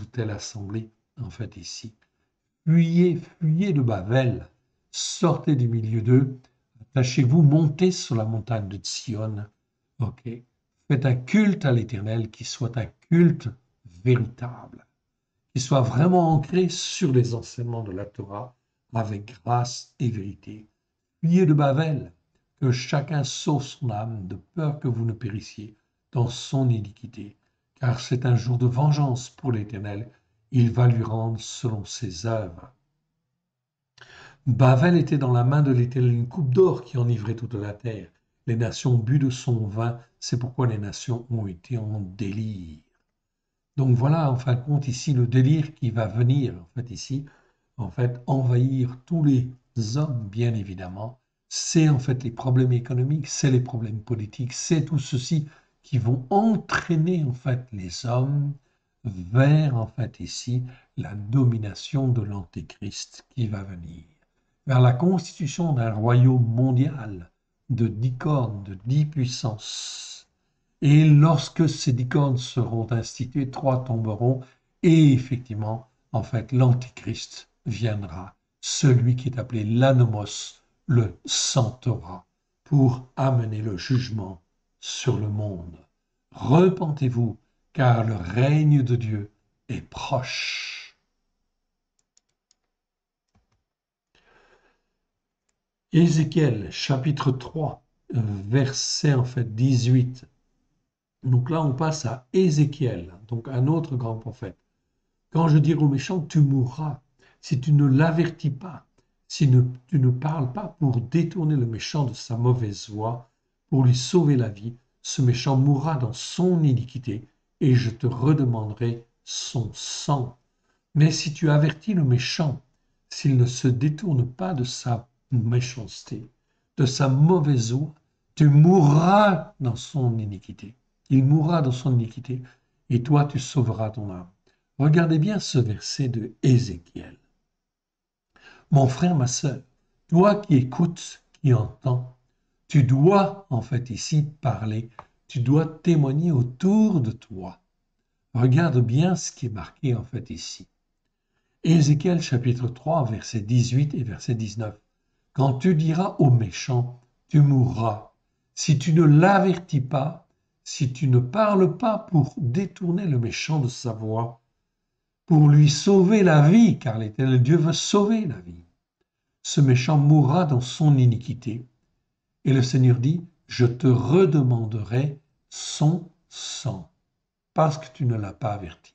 telle assemblée, en fait ici. Fuyez, fuyez de Babel, sortez du milieu d'eux, attachez-vous, montez sur la montagne de Sion. Ok. Faites un culte à l'Éternel qui soit un culte véritable, qui soit vraiment ancré sur les enseignements de la Torah avec grâce et vérité. Fuyez de Babel, que chacun sauve son âme, de peur que vous ne périssiez dans son iniquité, car c'est un jour de vengeance pour l'Éternel, il va lui rendre selon ses œuvres. Babel était dans la main de l'Éternel une coupe d'or qui enivrait toute la terre. Les nations bu de son vin, c'est pourquoi les nations ont été en délire. Donc voilà, en fin de compte, ici, le délire qui va venir, en fait, ici, en fait, envahir tous les hommes, bien évidemment. C'est en fait les problèmes économiques, c'est les problèmes politiques, c'est tout ceci qui vont entraîner, en fait, les hommes vers, en fait, ici, la domination de l'Antéchrist qui va venir, vers la constitution d'un royaume mondial de 10 cornes, de 10 puissances. Et lorsque ces 10 cornes seront instituées, 3 tomberont, et effectivement, en fait, l'Antichrist viendra, celui qui est appelé l'Anomos, le Centaure, pour amener le jugement sur le monde. Repentez-vous, car le règne de Dieu est proche. Ézéchiel, chapitre 3, verset en fait 18. Donc là, on passe à Ézéchiel, donc un autre grand prophète. Quand je dirai au méchant, tu mourras, si tu ne l'avertis pas, si tu ne parles pas pour détourner le méchant de sa mauvaise voie, pour lui sauver la vie, ce méchant mourra dans son iniquité, et je te redemanderai son sang. Mais si tu avertis le méchant, s'il ne se détourne pas de sa méchanceté, de sa mauvaise voie, tu mourras dans son iniquité. Il mourra dans son iniquité, et toi tu sauveras ton âme. Regardez bien ce verset de Ézéchiel. Mon frère, ma sœur, toi qui écoutes, qui entends, tu dois en fait ici parler, tu dois témoigner autour de toi. Regarde bien ce qui est marqué en fait ici. Ézéchiel chapitre 3, verset 18 et verset 19. Quand tu diras au méchant, tu mourras, si tu ne l'avertis pas, si tu ne parles pas pour détourner le méchant de sa voie, pour lui sauver la vie, car l'Éternel Dieu veut sauver la vie. Ce méchant mourra dans son iniquité. Et le Seigneur dit, je te redemanderai son sang, parce que tu ne l'as pas averti.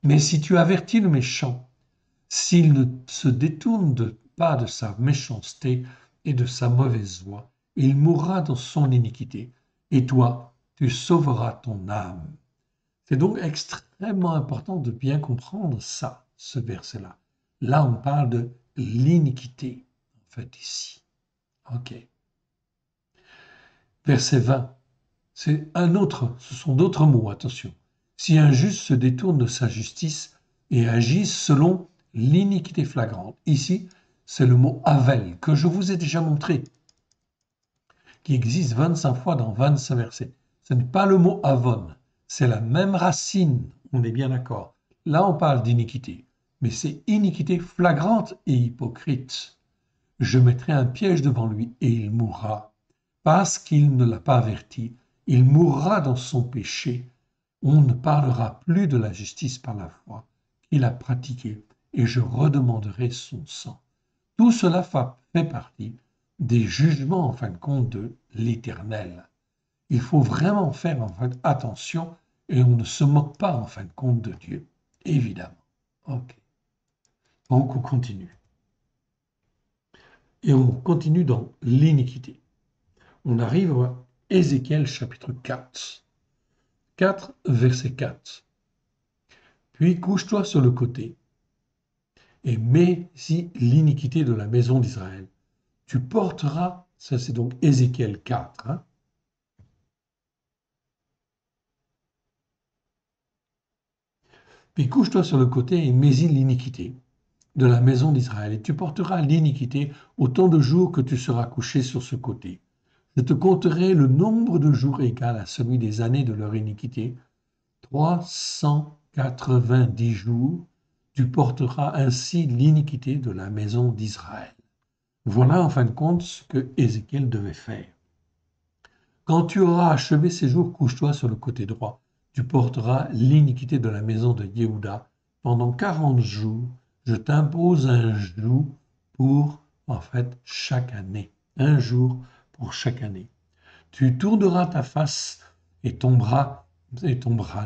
Mais si tu avertis le méchant, s'il ne se détourne pas de sa méchanceté et de sa mauvaise voie, il mourra dans son iniquité, et toi, tu sauveras ton âme. C'est donc extrêmement important de bien comprendre ça, ce verset-là. Là, on parle de l'iniquité, en fait, ici. OK. Verset 20, c'est un autre, ce sont d'autres mots, attention. Si un juste se détourne de sa justice et agit selon l'iniquité flagrante. Ici, c'est le mot Havel, que je vous ai déjà montré, qui existe 25 fois dans 25 versets. Ce n'est pas le mot Avon, c'est la même racine, on est bien d'accord. Là, on parle d'iniquité, mais c'est iniquité flagrante et hypocrite. Je mettrai un piège devant lui et il mourra. Parce qu'il ne l'a pas averti, il mourra dans son péché. On ne parlera plus de la justice par la foi qu'il a pratiquée et je redemanderai son sang. Tout cela fait partie des jugements, en fin de compte, de l'Éternel. Il faut vraiment faire en fait attention et on ne se moque pas, en fin de compte, de Dieu, évidemment. Ok. Donc on continue. Et on continue dans l'iniquité. On arrive à Ézéchiel chapitre 4. 4, verset 4. Puis couche-toi sur le côté et mets-y l'iniquité de la maison d'Israël. Tu porteras, ça c'est donc Ézéchiel 4, hein. Puis couche-toi sur le côté et mets-y l'iniquité de la maison d'Israël, et tu porteras l'iniquité autant de jours que tu seras couché sur ce côté. Je te compterai le nombre de jours égal à celui des années de leur iniquité, 390 jours, tu porteras ainsi l'iniquité de la maison d'Israël. Voilà en fin de compte ce que Ézéchiel devait faire. Quand tu auras achevé ces jours, couche-toi sur le côté droit. Tu porteras l'iniquité de la maison de Yehuda. Pendant 40 jours, je t'impose un jour pour, en fait, chaque année. Un jour pour chaque année. Tu tourneras ta face et ton bras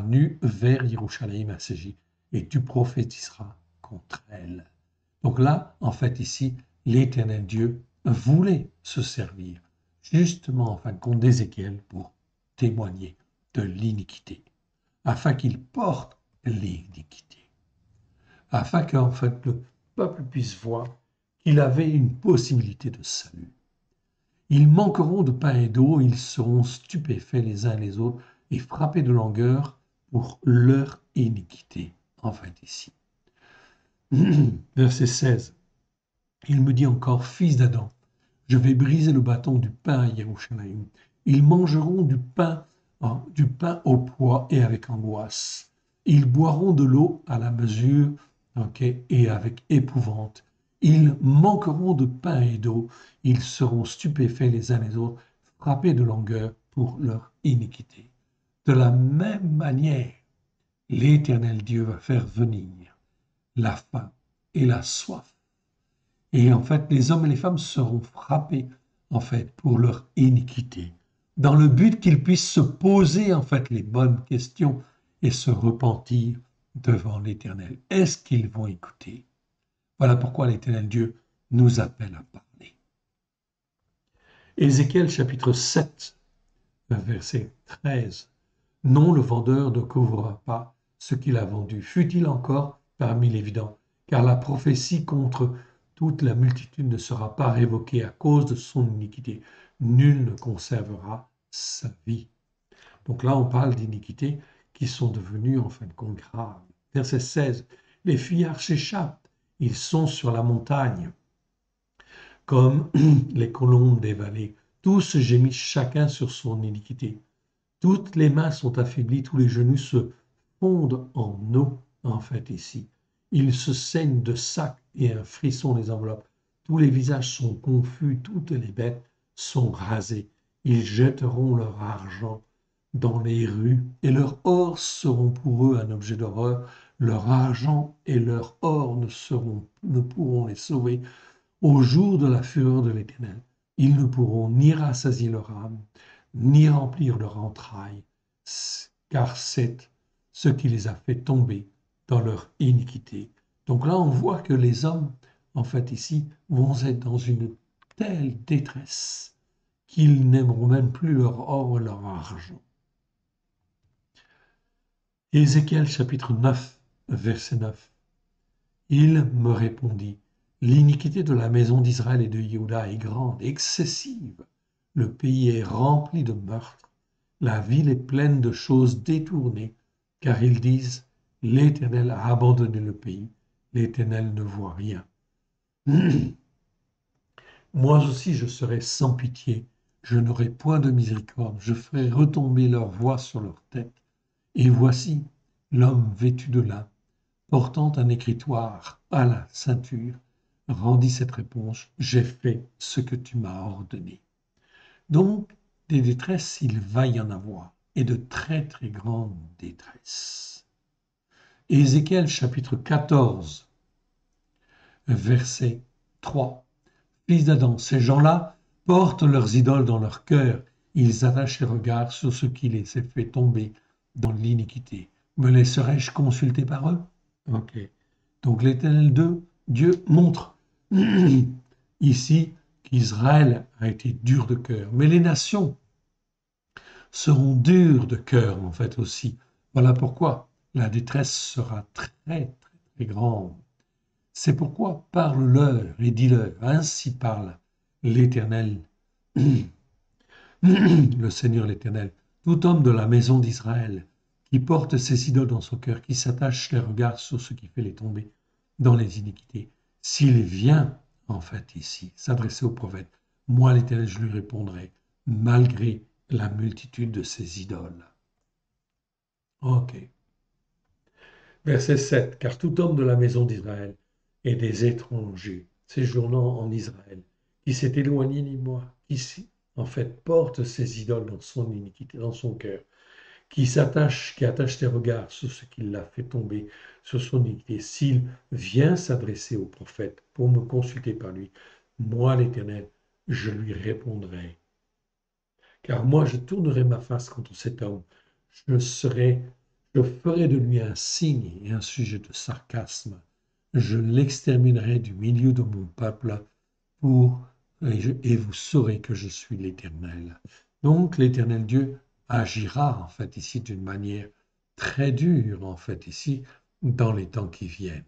nu vers Yerushalayim Asséji, et tu prophétiseras contre elle. Donc là, en fait, ici, l'Éternel Dieu voulait se servir justement en fin de compte d'Ézéchiel pour témoigner de l'iniquité, afin qu'il porte l'iniquité, afin qu'en fait le peuple puisse voir qu'il avait une possibilité de salut. Ils manqueront de pain et d'eau, ils seront stupéfaits les uns les autres et frappés de langueur pour leur iniquité. En fait ici. Verset 16. Il me dit encore, fils d'Adam, je vais briser le bâton du pain à Yerushalayim. Ils mangeront du pain au poids et avec angoisse. Ils boiront de l'eau à la mesure, et avec épouvante. Ils manqueront de pain et d'eau. Ils seront stupéfaits les uns les autres, frappés de langueur pour leur iniquité. De la même manière, l'Éternel Dieu va faire venir la faim et la soif. Et en fait, les hommes et les femmes seront frappés, en fait, pour leur iniquité, dans le but qu'ils puissent se poser, en fait, les bonnes questions et se repentir devant l'Éternel. Est-ce qu'ils vont écouter? Voilà pourquoi l'Éternel Dieu nous appelle à parler. Ézéchiel chapitre 7, verset 13. Non, le vendeur ne couvrira pas ce qu'il a vendu, fût-il encore parmi les vidants, car la prophétie contre toute la multitude ne sera pas révoquée à cause de son iniquité. Nul ne conservera sa vie. Donc là, on parle d'iniquités qui sont devenues en fin de compte graves. Verset 16. Les fuyards s'échappent, ils sont sur la montagne, comme les colombes des vallées. Tous gémissent chacun sur son iniquité. Toutes les mains sont affaiblies, tous les genoux se fondent en eau, en fait, ici. Ils se saignent de sac et un frisson les enveloppe. Tous les visages sont confus, toutes les bêtes sont rasées. Ils jetteront leur argent dans les rues, et leur or seront pour eux un objet d'horreur. Leur argent et leur or ne pourront les sauver au jour de la fureur de l'Éternel. Ils ne pourront ni rassasier leur âme, ni remplir leur entraille, car c'est ce qui les a fait tomber dans leur iniquité. Donc là, on voit que les hommes, en fait, ici, vont être dans une telle détresse qu'ils n'aimeront même plus leur or et leur argent. Ézéchiel chapitre 9, verset 9. Il me répondit, l'iniquité de la maison d'Israël et de Juda est grande, excessive. Le pays est rempli de meurtres. La ville est pleine de choses détournées, car ils disent, l'Éternel a abandonné le pays, l'Éternel ne voit rien. Moi aussi je serai sans pitié, je n'aurai point de miséricorde, je ferai retomber leur voix sur leur tête. Et voici l'homme vêtu de lin, portant un écritoire à la ceinture, rendit cette réponse, j'ai fait ce que tu m'as ordonné. Donc, des détresses, il va y en avoir, et de très très grandes détresses. Ézéchiel chapitre 14, verset 3. Fils d'Adam, ces gens-là portent leurs idoles dans leur cœur, ils attachent les regards sur ce qui les a fait tomber dans l'iniquité. Me laisserai-je consulter par eux? Ok. Donc l'Éternel Dieu montre ici qu'Israël a été dur de cœur, mais les nations seront dures de cœur en fait aussi. Voilà pourquoi la détresse sera très très très grande. C'est pourquoi parle-leur et dis-leur, ainsi parle l'Éternel, le Seigneur l'Éternel, tout homme de la maison d'Israël qui porte ses idoles dans son cœur, qui s'attache les regards sur ce qui fait les tomber dans les iniquités. S'il vient, en fait, ici, s'adresser au prophète, moi, l'Éternel, je lui répondrai, malgré la multitude de ses idoles. Ok. Verset 7. Car tout homme de la maison d'Israël et des étrangers séjournant en Israël, qui s'est éloigné de moi, qui, en fait, porte ses idoles dans son iniquité, dans son cœur, qui attache ses regards sur ce qui l'a fait tomber sur son iniquité, s'il vient s'adresser au prophète pour me consulter par lui, moi l'Éternel, je lui répondrai. Car moi je tournerai ma face contre cet homme, je ferai de lui un signe et un sujet de sarcasme, je l'exterminerai du milieu de mon peuple et vous saurez que je suis l'Éternel. Donc l'Éternel Dieu agira en fait ici d'une manière très dure en fait ici dans les temps qui viennent.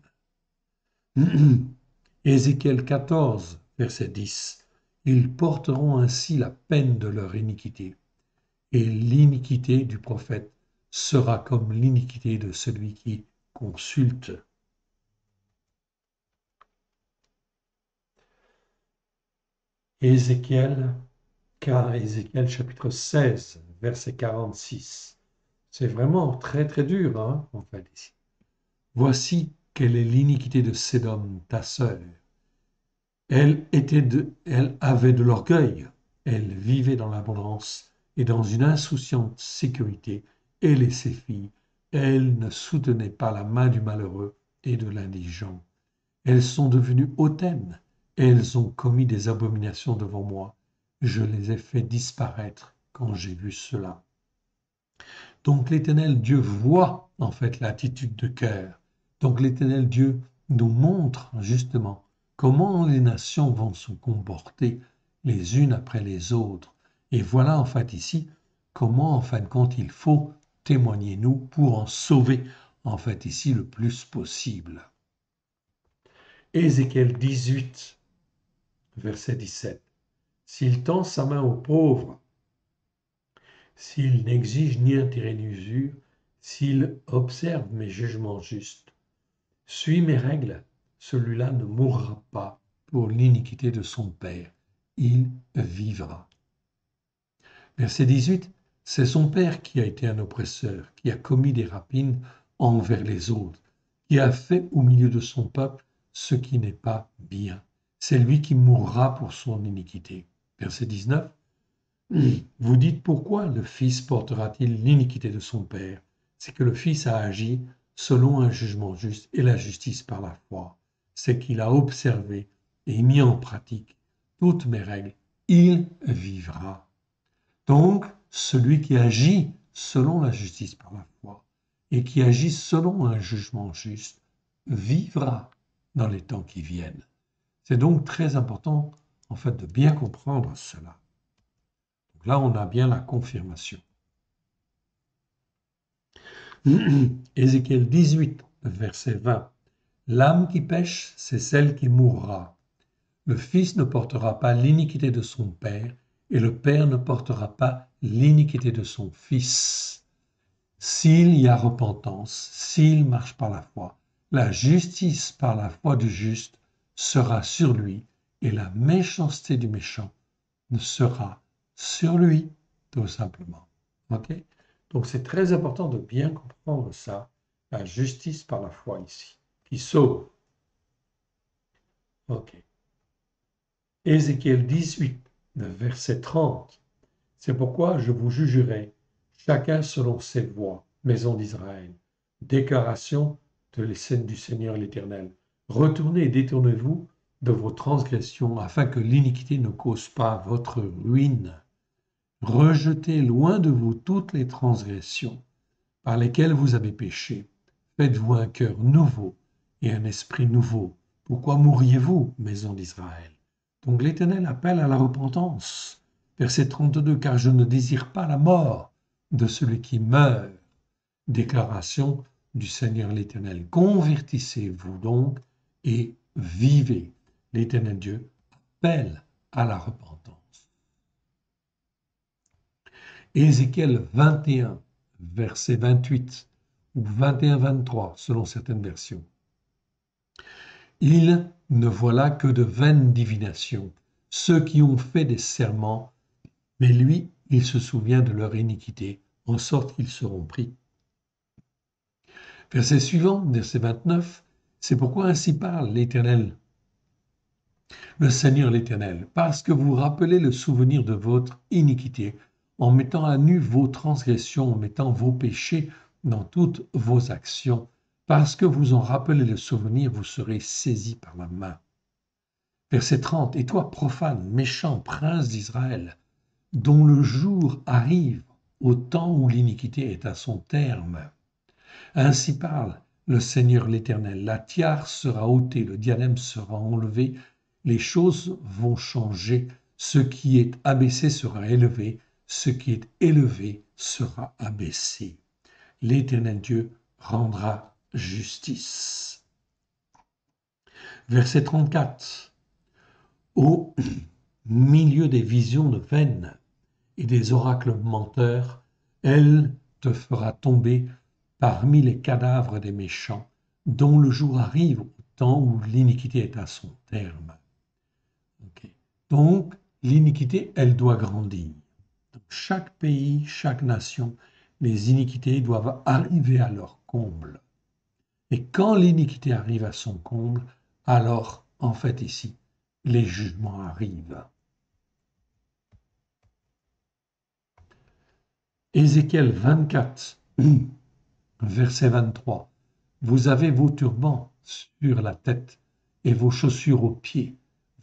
Ézéchiel 14, verset 10. Ils porteront ainsi la peine de leur iniquité, et l'iniquité du prophète sera comme l'iniquité de celui qui consulte. Ézéchiel chapitre 16, verset 46. C'est vraiment très très dur, hein, en fait, ici. Voici quelle est l'iniquité de Sédom, ta sœur. Elle avait de l'orgueil, elle vivait dans l'abondance et dans une insouciante sécurité, elle et ses filles, elle ne soutenait pas la main du malheureux et de l'indigent. Elles sont devenues hautaines, Elles ont commis des abominations devant moi. Je les ai fait disparaître quand j'ai vu cela. Donc l'Éternel Dieu voit en fait l'attitude de cœur. Donc l'Éternel Dieu nous montre justement comment les nations vont se comporter les unes après les autres. Et voilà en fait ici comment en fin de compte il faut témoigner nous pour en sauver en fait ici le plus possible. Ézéchiel 18, verset 17. S'il tend sa main aux pauvres, s'il n'exige ni intérêt ni usure, s'il observe mes jugements justes, suit mes règles, celui-là ne mourra pas pour l'iniquité de son père, il vivra. Verset 18, c'est son père qui a été un oppresseur, qui a commis des rapines envers les autres, qui a fait au milieu de son peuple ce qui n'est pas bien. C'est lui qui mourra pour son iniquité. Verset 19, vous dites pourquoi le Fils portera-t-il l'iniquité de son Père? C'est que le Fils a agi selon un jugement juste et la justice par la foi. C'est qu'il a observé et mis en pratique toutes mes règles. Il vivra. Donc, celui qui agit selon la justice par la foi et qui agit selon un jugement juste vivra dans les temps qui viennent. C'est donc très important, en fait, de bien comprendre cela. Donc là, on a bien la confirmation. Ézéchiel 18, verset 20. L'âme qui pêche, c'est celle qui mourra. Le fils ne portera pas l'iniquité de son père, et le père ne portera pas l'iniquité de son fils. S'il y a repentance, s'il marche par la foi, la justice par la foi du juste sera sur lui, et la méchanceté du méchant ne sera sur lui, tout simplement. Ok? Donc c'est très important de bien comprendre ça, la justice par la foi ici, qui sauve. Ok. Ézéchiel 18, verset 30. C'est pourquoi je vous jugerai, chacun selon ses voies, maison d'Israël. Déclaration du Seigneur l'Éternel. Retournez et détournez-vous de vos transgressions, afin que l'iniquité ne cause pas votre ruine. Rejetez loin de vous toutes les transgressions par lesquelles vous avez péché. Faites-vous un cœur nouveau et un esprit nouveau. Pourquoi mourriez-vous, maison d'Israël? Donc l'Éternel appelle à la repentance. Verset 32, car je ne désire pas la mort de celui qui meurt. Déclaration du Seigneur l'Éternel. Convertissez-vous donc et vivez. L'Éternel Dieu appelle à la repentance. Ézéchiel 21, verset 28 ou 21-23, selon certaines versions. Ils ne voient là que de vaines divinations, ceux qui ont fait des serments, mais lui, il se souvient de leur iniquité, en sorte qu'ils seront pris. Verset suivant, verset 29, c'est pourquoi ainsi parle l'Éternel, le Seigneur l'Éternel, parce que vous rappelez le souvenir de votre iniquité, en mettant à nu vos transgressions, en mettant vos péchés dans toutes vos actions, parce que vous en rappelez le souvenir, vous serez saisis par la main. Verset 30, et toi, profane, méchant, prince d'Israël, dont le jour arrive au temps où l'iniquité est à son terme. Ainsi parle le Seigneur l'Éternel, la tiare sera ôtée, le diadème sera enlevé, les choses vont changer, ce qui est abaissé sera élevé, ce qui est élevé sera abaissé. L'Éternel Dieu rendra justice. Verset 34. Au milieu des visions de vaines et des oracles menteurs, elle te fera tomber parmi les cadavres des méchants, dont le jour arrive au temps où l'iniquité est à son terme. Okay. Donc, l'iniquité, elle doit grandir. Dans chaque pays, chaque nation, les iniquités doivent arriver à leur comble. Et quand l'iniquité arrive à son comble, alors, en fait, ici, les jugements arrivent. Ézéchiel 24, verset 23. Vous avez vos turbans sur la tête et vos chaussures aux pieds.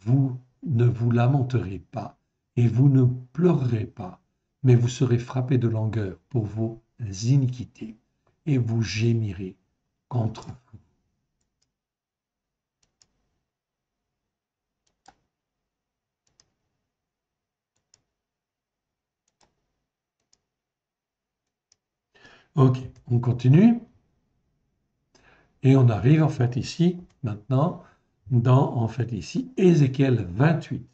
vous ne vous lamenterez pas et vous ne pleurerez pas, mais vous serez frappés de langueur pour vos iniquités et vous gémirez contre vous. Ok, on continue et on arrive en fait ici maintenant dans en fait ici Ézéchiel 28.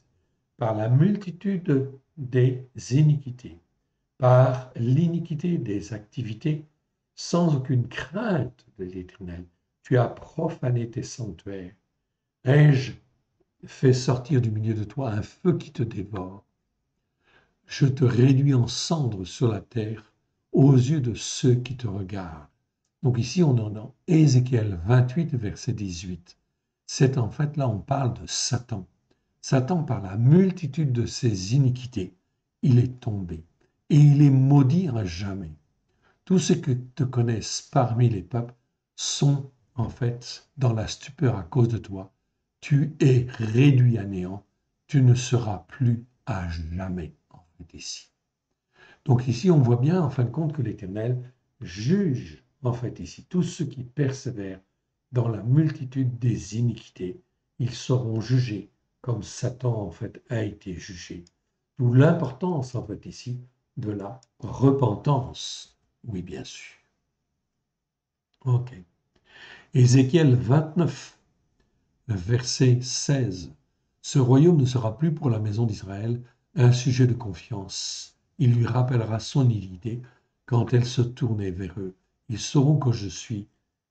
Par la multitude des iniquités, par l'iniquité des activités, sans aucune crainte de l'Éternel, tu as profané tes sanctuaires. Ai-je fait sortir du milieu de toi un feu qui te dévore? Je te réduis en cendres sur la terre aux yeux de ceux qui te regardent. Donc ici, on en a Ézéchiel 28, verset 18. C'est en fait, là, on parle de Satan. Satan, par la multitude de ses iniquités, il est tombé et il est maudit à jamais. Tous ceux qui te connaissent parmi les peuples sont en fait dans la stupeur à cause de toi. Tu es réduit à néant, tu ne seras plus à jamais en fait ici. Donc ici, on voit bien en fin de compte que l'Éternel juge en fait ici tous ceux qui persévèrent dans la multitude des iniquités. Ils seront jugés comme Satan en fait a été jugé. D'où l'importance en fait ici de la repentance. Oui, bien sûr. Ok. Ézéchiel 29, verset 16. Ce royaume ne sera plus pour la maison d'Israël un sujet de confiance. Il lui rappellera son iniquité quand elle se tournait vers eux. Ils sauront que je suis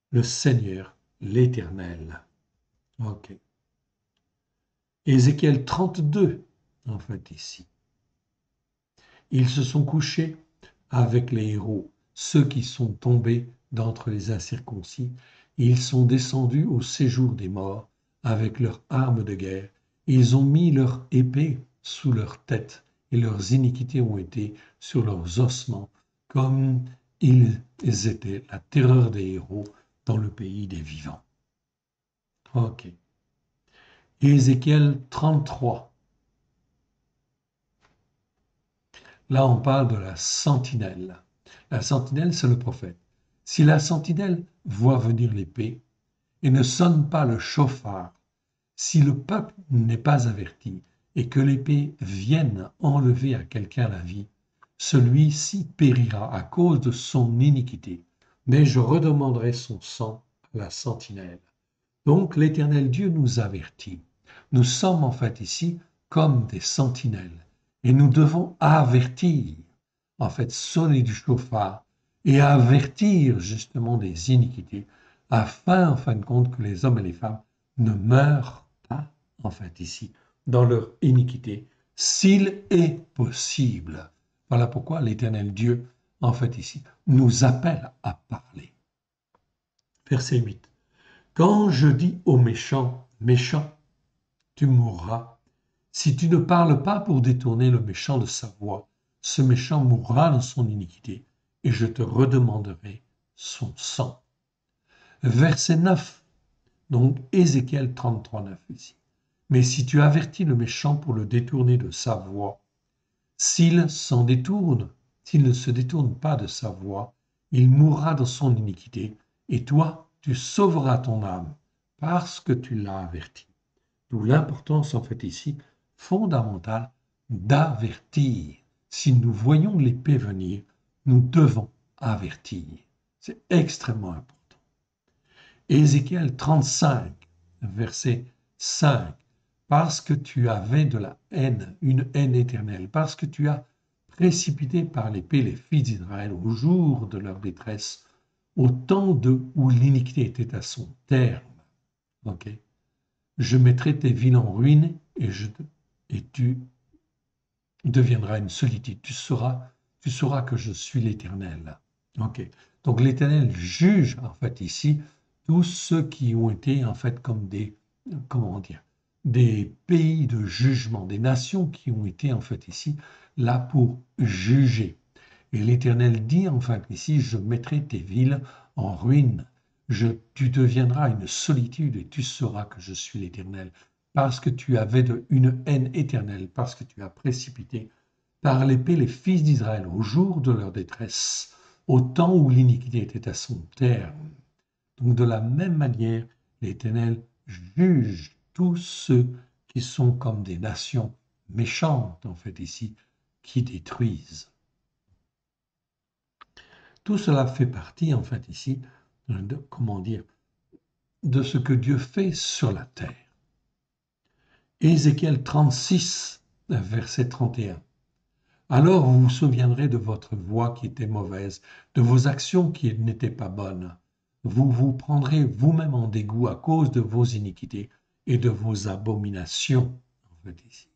le Seigneur, l'Éternel. Ok. Ézéchiel 32, en fait, ici. Ils se sont couchés avec les héros, ceux qui sont tombés d'entre les incirconcis. Ils sont descendus au séjour des morts avec leurs armes de guerre. Ils ont mis leur épée sous leur tête et leurs iniquités ont été sur leurs ossements, comme ils étaient la terreur des héros dans le pays des vivants. Ok. Ézéchiel 33. Là, on parle de la sentinelle. La sentinelle, c'est le prophète. Si la sentinelle voit venir l'épée et ne sonne pas le chauffard, si le peuple n'est pas averti et que l'épée vienne enlever à quelqu'un la vie, celui-ci périra à cause de son iniquité, mais je redemanderai son sang à la sentinelle. Donc l'Éternel Dieu nous avertit. Nous sommes en fait ici comme des sentinelles et nous devons avertir, en fait sonner du chauffard et avertir justement des iniquités afin en fin de compte que les hommes et les femmes ne meurent pas en fait ici dans leur iniquité s'il est possible. Voilà pourquoi l'Éternel Dieu en fait ici nous appelle à parler. Verset 8. Quand je dis au méchant, méchant, tu mourras, si tu ne parles pas pour détourner le méchant de sa voie, ce méchant mourra dans son iniquité, et je te redemanderai son sang. Verset 9, donc Ézéchiel 33, 9 ici. Mais si tu avertis le méchant pour le détourner de sa voie, s'il s'en détourne, s'il ne se détourne pas de sa voie, il mourra dans son iniquité, et toi, tu sauveras ton âme, parce que tu l'as averti. D'où l'importance, en fait, ici, fondamentale, d'avertir. Si nous voyons l'épée venir, nous devons avertir. C'est extrêmement important. Ézéchiel 35, verset 5. Parce que tu avais de la haine, une haine éternelle, parce que tu as précipité par l'épée les fils d'Israël au jour de leur détresse, au temps où l'iniquité était à son terme. Okay. Je mettrai tes villes en ruine et tu deviendras une solitude. Tu sauras que je suis l'Éternel. Okay. Donc l'Éternel juge en fait ici tous ceux qui ont été en fait comme des pays de jugement, des nations qui ont été en fait ici là pour juger. Et l'Éternel dit en fait ici, je mettrai tes villes en ruine. Tu deviendras une solitude et tu sauras que je suis l'Éternel. parce que tu avais une haine éternelle, parce que tu as précipité par l'épée les fils d'Israël au jour de leur détresse, au temps où l'iniquité était à son terme. Donc de la même manière, l'Éternel juge tous ceux qui sont comme des nations méchantes, en fait, ici, qui détruisent. Tout cela fait partie, en fait, ici, comment dire, de ce que Dieu fait sur la terre. Ézéchiel 36, verset 31. Alors vous vous souviendrez de votre voie qui était mauvaise, de vos actions qui n'étaient pas bonnes. Vous vous prendrez vous-même en dégoût à cause de vos iniquités et de vos abominations. En fait, ici.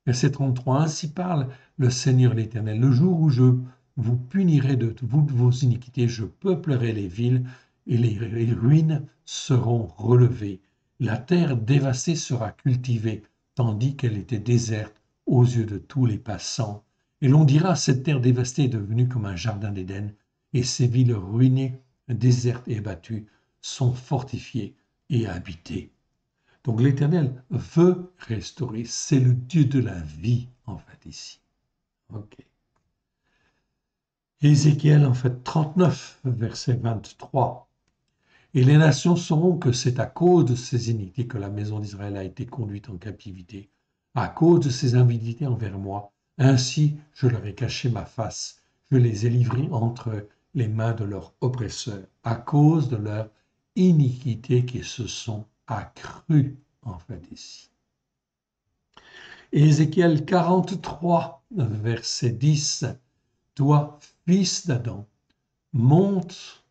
Verset 33. Ainsi parle le Seigneur l'Éternel. Le jour où je vous punirai de vos iniquités, je peuplerai les villes et les ruines seront relevées. La terre dévastée sera cultivée, tandis qu'elle était déserte aux yeux de tous les passants. Et l'on dira, cette terre dévastée est devenue comme un jardin d'Éden, et ces villes ruinées, désertes et battues, sont fortifiées et habitées. Donc l'Éternel veut restaurer, c'est le Dieu de la vie, en fait, ici. Ok. Ézéchiel, en fait, 39, verset 23. Et les nations sauront que c'est à cause de ces iniquités que la maison d'Israël a été conduite en captivité, à cause de ses invalidités envers moi. Ainsi, je leur ai caché ma face, je les ai livrés entre les mains de leurs oppresseurs, à cause de leur iniquité qui se sont accrues, en fait, ici. Ézéchiel 43, verset 10. Toi, fils d'Adam, monte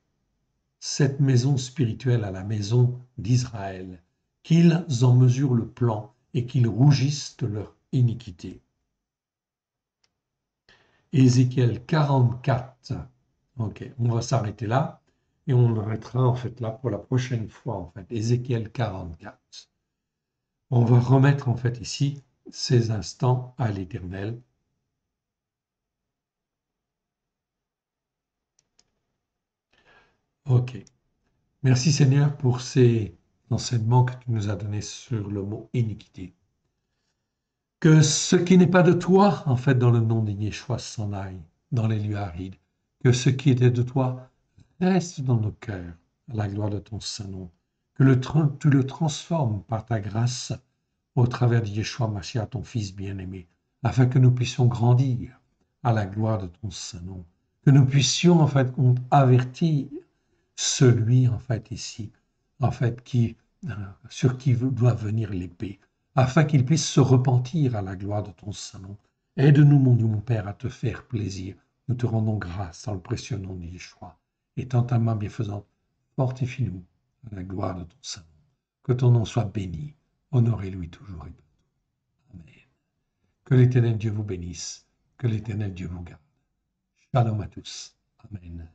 cette maison spirituelle à la maison d'Israël, qu'ils en mesurent le plan et qu'ils rougissent de leur iniquité. Ézéchiel 44. Ok, on va s'arrêter là et on le mettra en fait là pour la prochaine fois en fait. Ézéchiel 44. On va remettre en fait ici ces instants à l'Éternel. Ok. Merci Seigneur pour ces enseignements que tu nous as donnés sur le mot iniquité. Que ce qui n'est pas de toi, en fait, dans le nom de Yeshua s'en aille dans les lieux arides. Que ce qui était de toi reste dans nos cœurs, à la gloire de ton Saint-Nom. Que tu le transformes par ta grâce au travers de Yeshua Mashiach, ton Fils bien-aimé, afin que nous puissions grandir à la gloire de ton Saint-Nom. Que nous puissions, en fait, avertir celui, en fait, ici, en fait, sur qui doit venir l'épée, afin qu'il puisse se repentir à la gloire de ton Saint-Nom. Aide-nous, mon Dieu, mon Père, à te faire plaisir. Nous te rendons grâce dans le précieux nom de Yeshua. Étant ta main bienfaisante, fortifie-nous à la gloire de ton Saint-Nom. Que ton nom soit béni, honorez-lui toujours et partout. Amen. Que l'Éternel Dieu vous bénisse, que l'Éternel Dieu vous garde. Shalom à tous. Amen.